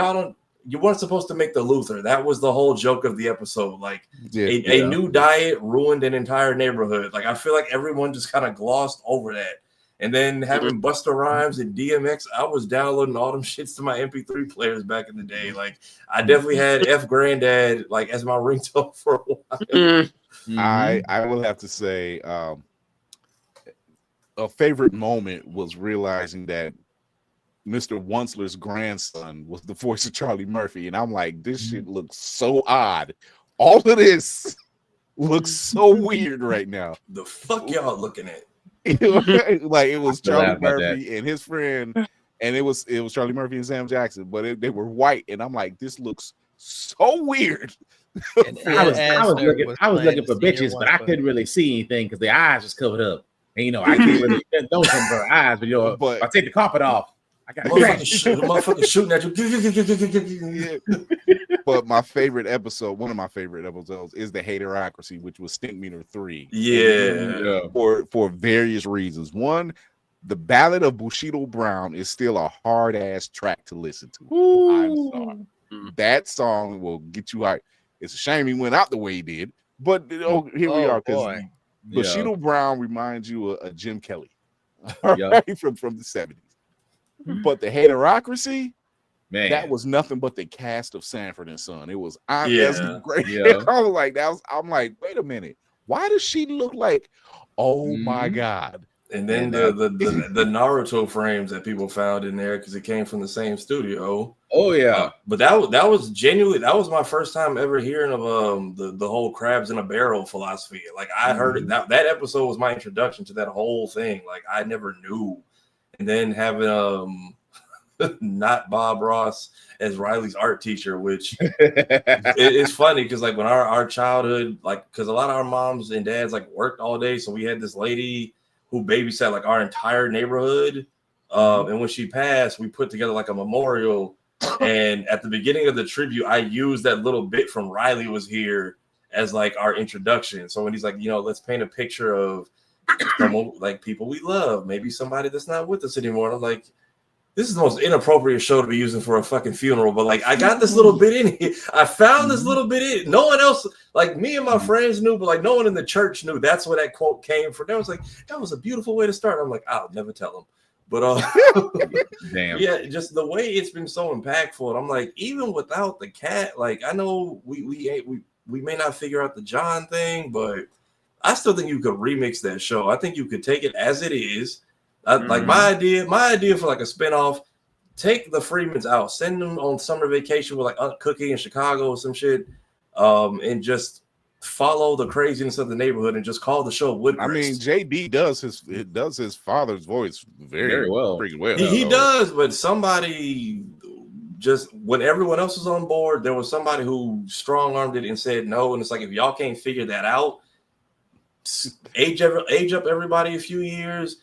you weren't supposed to make the Luther. That was the whole joke of the episode. Like a new diet ruined an entire neighborhood. Like I feel like everyone just kind of glossed over that. And then having Busta Rhymes and DMX, I was downloading all them shits to my MP3 players back in the day. Like I definitely had F Granddad like as my ringtone for a while. I will have to say a favorite moment was realizing that Mr. Wunsler's grandson was the voice of Charlie Murphy, and I'm like, this shit looks so odd. All of this looks so weird right now. The fuck y'all looking at? Like it was Charlie Murphy and his friend, and it was Charlie Murphy and Sam Jackson, but they were white, and I'm like, this looks so weird. I was looking for bitches, but I couldn't really see anything because their eyes was covered up, and I can't really don't come for her eyes, but I take the carpet off. Motherfucker shooting at you. But my favorite episode, one of my favorite episodes, is the Haterocracy, which was Stink Meter 3. Yeah. For various reasons. One, the Ballad of Bushido Brown is still a hard ass track to listen to. I'm sorry. That song will get you hyped. It's a shame he went out the way he did, but here we are, because Bushido Brown reminds you of Jim Kelly, right, from the 70s. But the Haterocracy, man, that was nothing but the cast of Sanford and Son. It was great. I was like, I'm like, wait a minute, why does she look like? Oh my god! And then the Naruto frames that people found in there because it came from the same studio. Oh yeah, but that was genuinely, that was my first time ever hearing of the whole crabs in a barrel philosophy. Like I heard it, that episode was my introduction to that whole thing. Like I never knew. And then having not Bob Ross as Riley's art teacher, which it's funny because like when our childhood, like because a lot of our moms and dads like worked all day, so we had this lady who babysat like our entire neighborhood. And when she passed, we put together like a memorial. And at the beginning of the tribute, I used that little bit from Riley Was Here as like our introduction. So when he's like, let's paint a picture of like people we love, maybe somebody that's not with us anymore. And I'm like, this is the most inappropriate show to be using for a fucking funeral, but like I got this little bit in here. I found this little bit in. No one else, like me and my friends knew, but like no one in the church knew that's where that quote came from. That was like, that was a beautiful way to start. I'm like, I'll never tell them. But damn, yeah, just the way it's been so impactful. And I'm like, even without the cat, like I know we may not figure out the John thing, but I still think you could remix that show. I think you could take it as it is. Like my idea for like a spinoff, take the Freemans out, send them on summer vacation with like Aunt Cookie in Chicago or some shit, and just follow the craziness of the neighborhood and just call the show Woodcrest. I mean, JD does his father's voice very well, freaking well. He does, but somebody just when everyone else was on board, there was somebody who strong-armed it and said no. And it's like if y'all can't figure that out, age up everybody a few years.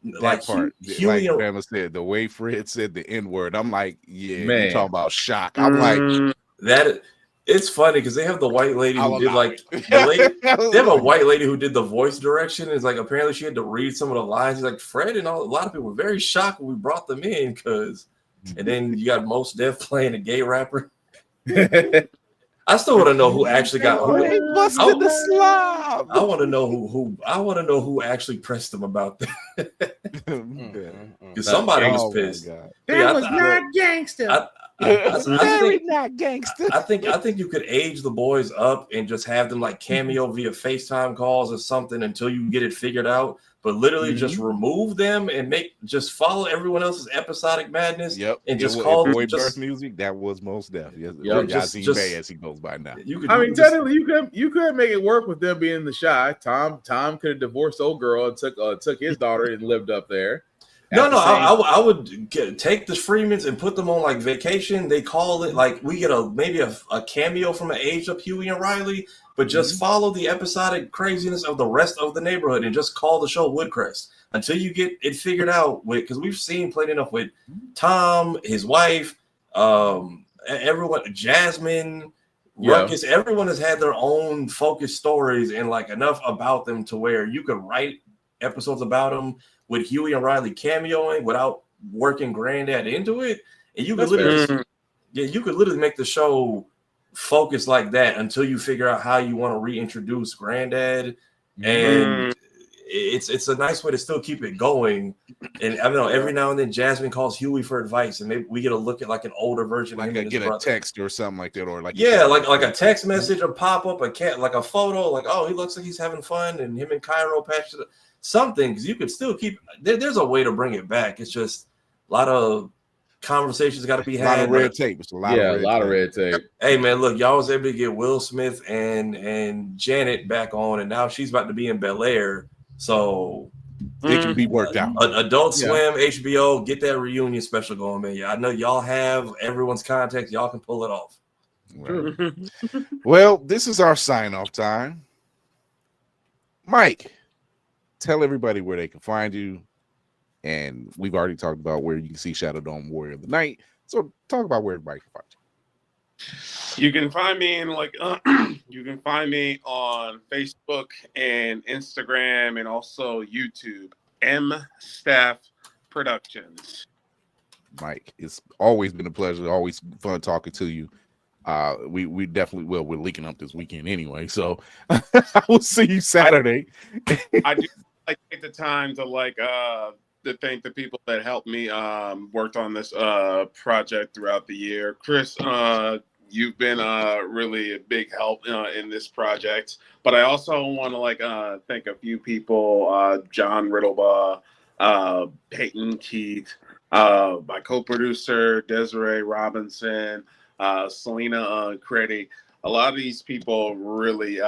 That like part, Huey, like Bama said, the way Fred said the N-word, I'm like, yeah, man, you talking about shock. I'm like, that it's funny because they have the white lady who did like they have a white lady who did the voice direction. It's like apparently she had to read some of the lines. She's like, Fred and a lot of people were very shocked when we brought them in and then you got Mos Def playing a gay rapper. I still want to know who actually got who. They busted the slob. I want to know who. I want to know who actually pressed them about that. Because somebody was pissed. That was not gangster. Very not gangster. I think you could age the boys up and just have them like cameo via FaceTime calls or something until you get it figured out. But literally just remove them and just follow everyone else's episodic madness. Yep. And just call them birth music. That was most definitely. Yep. Just as he goes by now. Technically, you could make it work with them being in the Shy. Tom could have divorced old girl and took his daughter and lived up there. I would take the Freemans and put them on like vacation. They call it like we get maybe a cameo from an aged up Huey and Riley, but just follow the episodic craziness of the rest of the neighborhood and just call the show Woodcrest until you get it figured out. Because we've seen plenty enough with Tom, his wife, everyone, Jasmine, Ruckus. Everyone has had their own focused stories and like enough about them to where you could write episodes about them with Huey and Riley cameoing without working Granddad into it. And you could literally make the show focus like that until you figure out how you want to reintroduce Granddad. And it's a nice way to still keep it going. And I don't know, every now and then Jasmine calls Huey for advice, and maybe we get a look at like an older version, like of him get and a his text or something like that, or like like a text message or pop up, like a photo, like, oh, he looks like he's having fun, and him and Cairo patched it. Something, because you could still keep there's a way to bring it back. It's just a lot of conversations got to be had. A lot of red tape. It's a lot of red tape. Hey man, look, y'all was able to get Will Smith and Janet back on, and now she's about to be in Bel Air, so it can be worked out. Adult Swim, HBO, get that reunion special going, man. Yeah, I know y'all have everyone's contact. Y'all can pull it off. Right. Well, this is our sign-off time. Mike, tell everybody where they can find you. And we've already talked about where you can see Shadowdome Warrior of the Night. So talk about where everybody can find you. You can find me in you can find me on Facebook and Instagram and also YouTube. M Staff Productions. Mike, it's always been a pleasure. Always fun talking to you. We definitely will. We're leaking up this weekend anyway, so I will see you Saturday. I do take the time to thank the people that helped me worked on this project throughout the year. Chris, you've been really a big help in this project, but I also want to thank a few people: John Riddlebaugh, Peyton Keith, my co-producer Desiree Robinson, Selena Creddy. A lot of these people really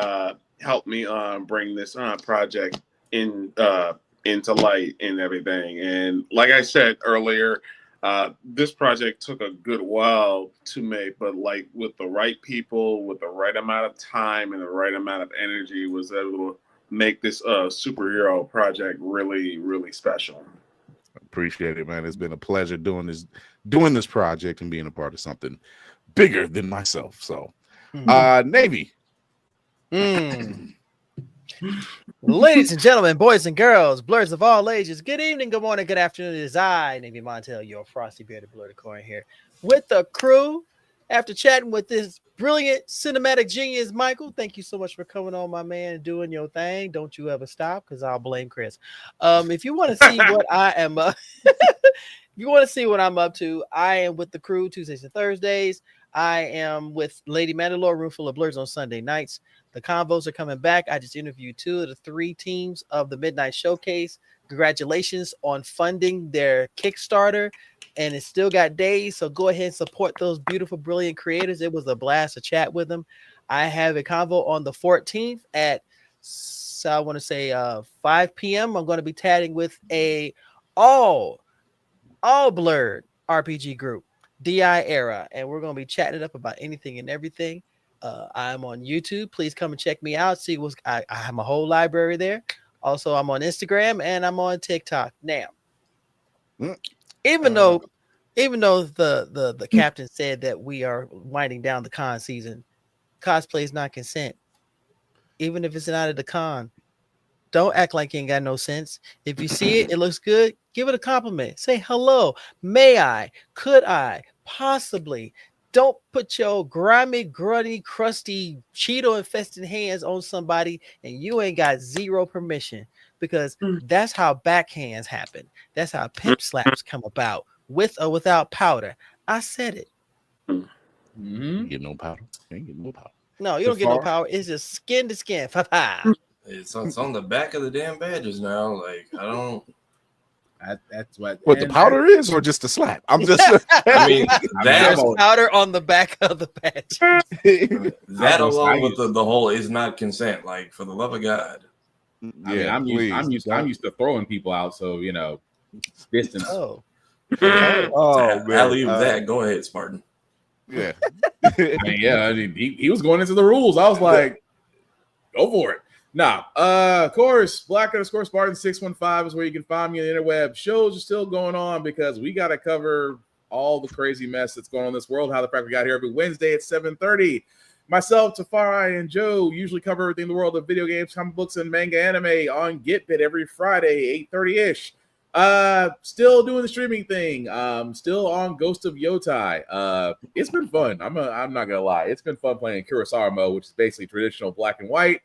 helped me bring this project into light and everything. And like I said earlier, this project took a good while to make, but with the right people, with the right amount of time and the right amount of energy, was able to make this superhero project really, really special. Appreciate it, man. It's been a pleasure doing this project and being a part of something bigger than myself. So Navy. Ladies and gentlemen, boys and girls, blurs of all ages, good evening, good morning, good afternoon. It is I, Navy Montel, your frosty bearded blur corn here with the crew. After chatting with this brilliant cinematic genius, Michael, thank you so much for coming on, my man, and doing your thing. Don't you ever stop, because I'll blame Chris. If you want to see what I am if you want to see what I'm up to, I am with the crew Tuesdays and Thursdays. I am with Lady Mandalore, Room Full of Blurs on Sunday nights. The convos are coming back. I just interviewed 2 of the 3 teams of the Midnight Showcase. Congratulations on funding their Kickstarter. And it's still got days, so go ahead and support those beautiful, brilliant creators. It was a blast to chat with them. I have a convo on the 14th at, I want to say 5 p.m. I'm going to be chatting with a all Blerd RPG group, DI Era, and we're going to be chatting it up about anything and everything. I'm on YouTube. Please come and check me out. See what's I have my whole library there. Also, I'm on Instagram and I'm on TikTok now. Even though the captain said that we are winding down the con season, cosplay is not consent. Even if it's not at the con, don't act like you ain't got no sense. If you see it, it looks good, give it a compliment. Say hello. May I? Could I? Possibly. Don't put your grimy, grunty, crusty, Cheeto-infested hands on somebody and you ain't got zero permission, because that's how backhands happen. That's how pimp slaps come about, with or without powder. I said it. You get no powder. You ain't get no powder. No, you don't get no power. It's just skin to skin. It's on the back of the damn badges now. Like, I don't. That's what the powder is, or just the slap? I'm just. I mean, there's powder on the back of the badge. That along with the whole is not consent. Like, for the love of God. Yeah, I'm used to throwing people out. So distance. Oh, man. I'll leave that. Go ahead, Spartan. Yeah. He was going into the rules. I was like, go for it. Nah, of course, Black_Spartan 615 is where you can find me on the interweb. Shows are still going on because we got to cover all the crazy mess that's going on in this world. How the fact we got here every Wednesday at 7:30. Myself, Tafari, and Joe usually cover everything in the world of video games, comic books, and manga anime on GitBit every Friday, 8:30-ish. Still doing the streaming thing. Still on Ghost of Yotai. It's been fun. I'm not gonna lie. It's been fun playing Kurosawa mode, which is basically traditional black and white.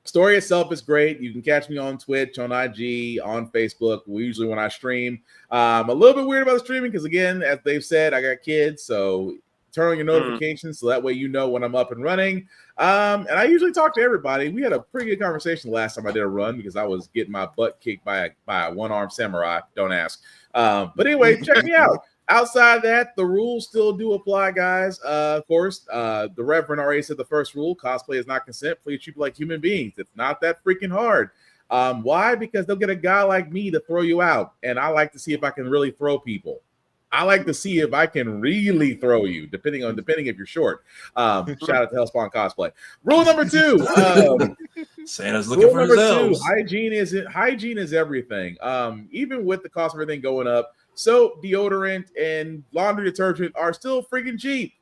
Story itself is great. You can catch me on Twitch, on IG, on Facebook. Usually when I stream. I'm a little bit weird about the streaming because, again, as they've said, I got kids, so turn on your notifications so that way you know when I'm up and running. And I usually talk to everybody. We had a pretty good conversation the last time I did a run because I was getting my butt kicked by a one-armed samurai. Don't ask. But anyway, check me out. Outside of that, the rules still do apply, guys. Of course, the Reverend already said the first rule: cosplay is not consent. Please treat people like human beings. It's not that freaking hard. Why? Because they'll get a guy like me to throw you out, and I like to see if I can really throw people. I like to see if I can really throw you, depending if you're short. Shout out to Hellspawn Cosplay. Rule number 2. Santa's looking for his elves. Hygiene is everything. Even with the cost of everything going up, soap, deodorant, and laundry detergent are still freaking cheap.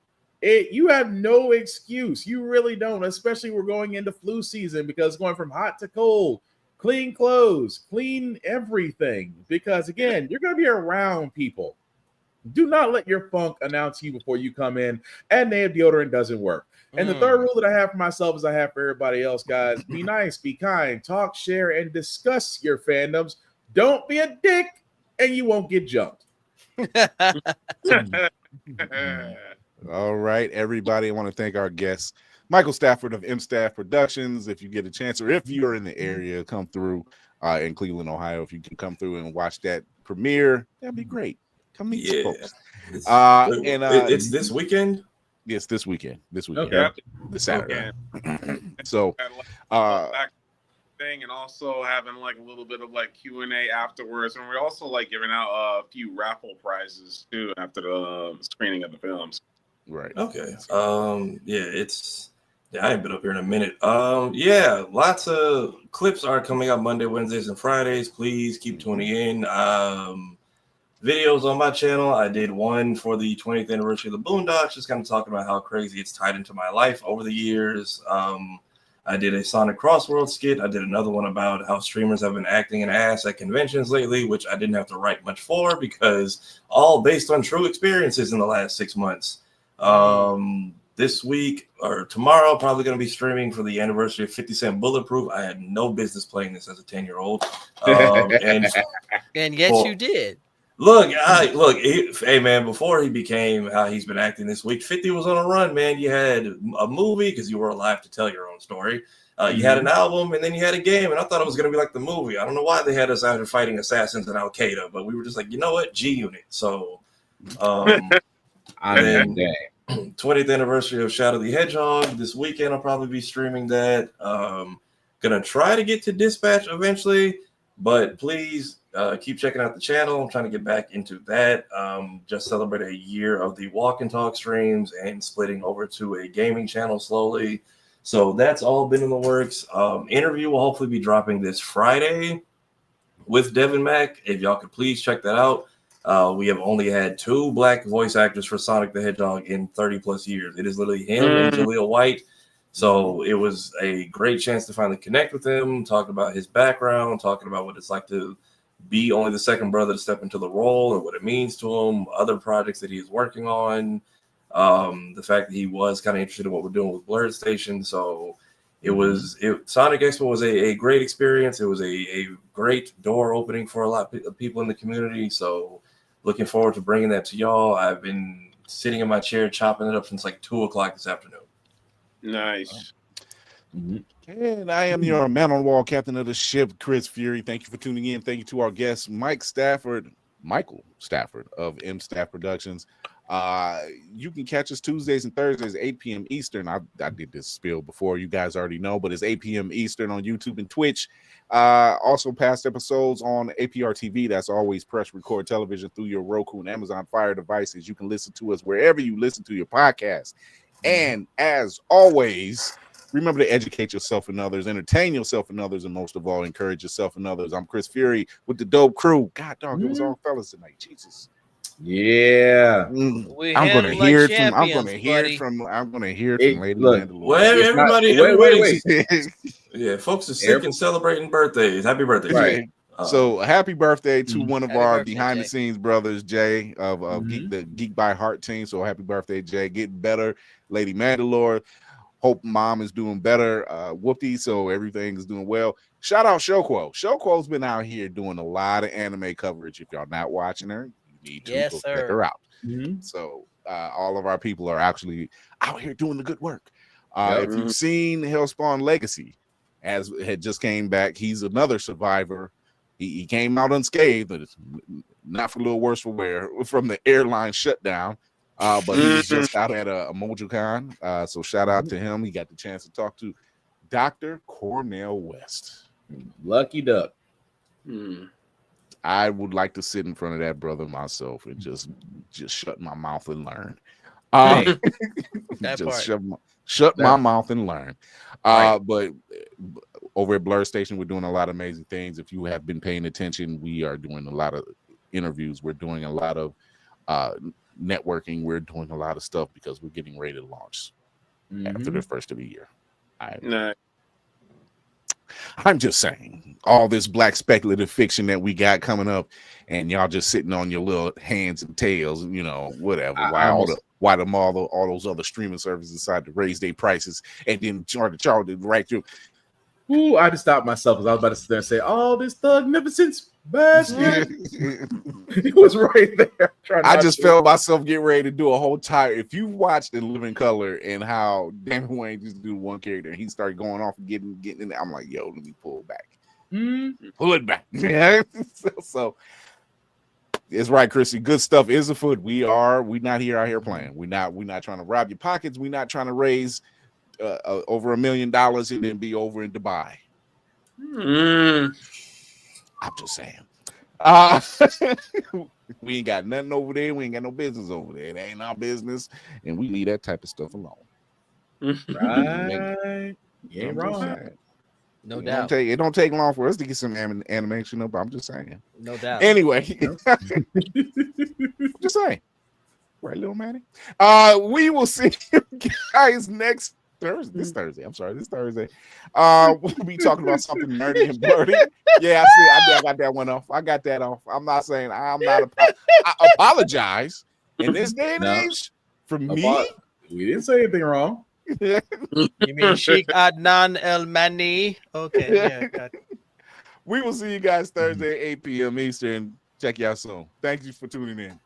You have no excuse. You really don't, especially we're going into flu season because going from hot to cold. Clean clothes, clean everything. Because, again, you're going to be around people. Do not let your funk announce you before you come in, and native deodorant doesn't work. And the third rule that I have for myself is I have for everybody else, guys. Be nice, be kind, talk, share, and discuss your fandoms. Don't be a dick, and you won't get jumped. All right, everybody. I want to thank our guests, Michael Stafford of M Staff Productions. If you get a chance, or if you're in the area, come through in Cleveland, Ohio. If you can come through and watch that premiere, that'd be great. Come meet some folks. It's this weekend. Yes, this weekend. Okay. This Saturday. So, thing, and also having like a little bit of like Q&A afterwards, and we're also like giving out a few raffle prizes too after the screening of the films. Right. Okay. I ain't been up here in a minute. Lots of clips are coming out Monday, Wednesdays, and Fridays. Please keep tuning in. Videos on my channel. I did one for the 20th anniversary of the Boondocks, just kind of talking about how crazy it's tied into my life over the years. I did a Sonic Crossworld skit. I did another one about how streamers have been acting an ass at conventions lately, which I didn't have to write much for because all based on true experiences in the last 6 months. This week or tomorrow, probably going to be streaming for the anniversary of 50 Cent Bulletproof. I had no business playing this as a 10-year-old. And yet you did. Look, hey man, before he became how he's been acting this week, 50 was on a run, man. You had a movie because you were alive to tell your own story. You had an album, and then you had a game, and I thought it was going to be like the movie. I don't know why they had us out here fighting assassins and Al-Qaeda, but we were just like, you know what, G-Unit. So, and then 20th anniversary of Shadow the Hedgehog. This weekend I'll probably be streaming that. Gonna try to get to Dispatch eventually, but please keep checking out the channel. I'm trying to get back into that. Just celebrate a year of the walk and talk streams and splitting over to a gaming channel slowly. So that's all been in the works. Interview will hopefully be dropping this Friday with Devin Mack. If y'all could please check that out. We have only had 2 black voice actors for Sonic the Hedgehog in 30 plus years. It is literally him and Jaleel White. So it was a great chance to finally connect with him, talk about his background, talking about what it's like to be only the second brother to step into the role and what it means to him, other projects that he's working on, the fact that he was kind of interested in what we're doing with Blerd Station. So Sonic Expo was a great experience. It was a great door opening for a lot of people in the community. So looking forward to bringing that to y'all. I've been sitting in my chair chopping it up since like 2:00 this afternoon. Nice. And I am your man on the wall, captain of the ship, Chris Fury. Thank you for tuning in. Thank you to our guest, Michael Stafford of M Staff Productions. You can catch us Tuesdays and Thursdays, 8 p.m. Eastern. I did this spiel before, you guys already know, but it's 8 p.m. Eastern on YouTube and Twitch. Also past episodes on APR TV. That's always press record television through your Roku and Amazon Fire devices. You can listen to us wherever you listen to your podcast. And as always, remember to educate yourself and others, entertain yourself and others, and most of all, encourage yourself and others. I'm Chris Fury with the dope crew. God dog, it was all fellas tonight. Jesus. Yeah. I'm gonna hear it from Lady Mandalorian. Wait. Yeah, folks are sick and celebrating birthdays. Happy birthday, right? So happy birthday to one of our behind the scenes brothers, Jay, of the Geek by Heart team. So happy birthday, Jay. Getting better, Lady Mandalore. Hope mom is doing better. Whoopty, so everything's doing well. Shout out Shoko. Shoko's been out here doing a lot of anime coverage. If y'all not watching her, you need to go check her out. So all of our people are actually out here doing the good work. If you've seen Hellspawn Legacy, as had just came back, he's another survivor. He came out unscathed, but it's not for a little worse for wear from the airline shutdown. But he was just out at a MojoCon. So shout out to him. He got the chance to talk to Dr. Cornell West. Lucky duck. I would like to sit in front of that brother myself and just shut my mouth and learn. Just shut my mouth and learn. But over at Blerd Station, we're doing a lot of amazing things. If you have been paying attention, we are doing a lot of interviews. We're doing a lot of networking. We're doing a lot of stuff because we're getting ready to launch after the first of the year. I'm just saying, all this black speculative fiction that we got coming up, and y'all just sitting on your little hands and tails, you know, whatever. Why all those other streaming services decide to raise their prices and then charge right through. Ooh, I just stopped myself because I was about to sit there and say, "Oh, this thugnificence bastard." He was right there. I just felt myself getting ready to do a whole tire. If you watched In Living Color and how Damon Wayne just do one character and he started going off and getting in there, I'm like, yo, let me pull back. Pull it back. Yeah. So it's right, Chrissy. Good stuff is afoot. We not out here playing. We're not trying to rob your pockets. We're not trying to raise over $1 million and then be over in Dubai. I'm just saying. We ain't got nothing over there. We ain't got no business over there. It ain't our business, and we leave that type of stuff alone. Right? You ain't wrong. No doubt. It don't take long for us to get some animation up. I'm just saying. No doubt. Anyway, just saying. Right, little Manny. We will see you guys next Thursday. This Thursday. We'll be talking about something nerdy and blurry. Yeah, I got that one off. I got that off. I'm not saying I apologize in this day and age for me. We didn't say anything wrong. You mean Sheikh Adnan El Mani? Okay, yeah. Got it. We will see you guys Thursday, 8 p.m. Eastern. Check you out soon. Thank you for tuning in.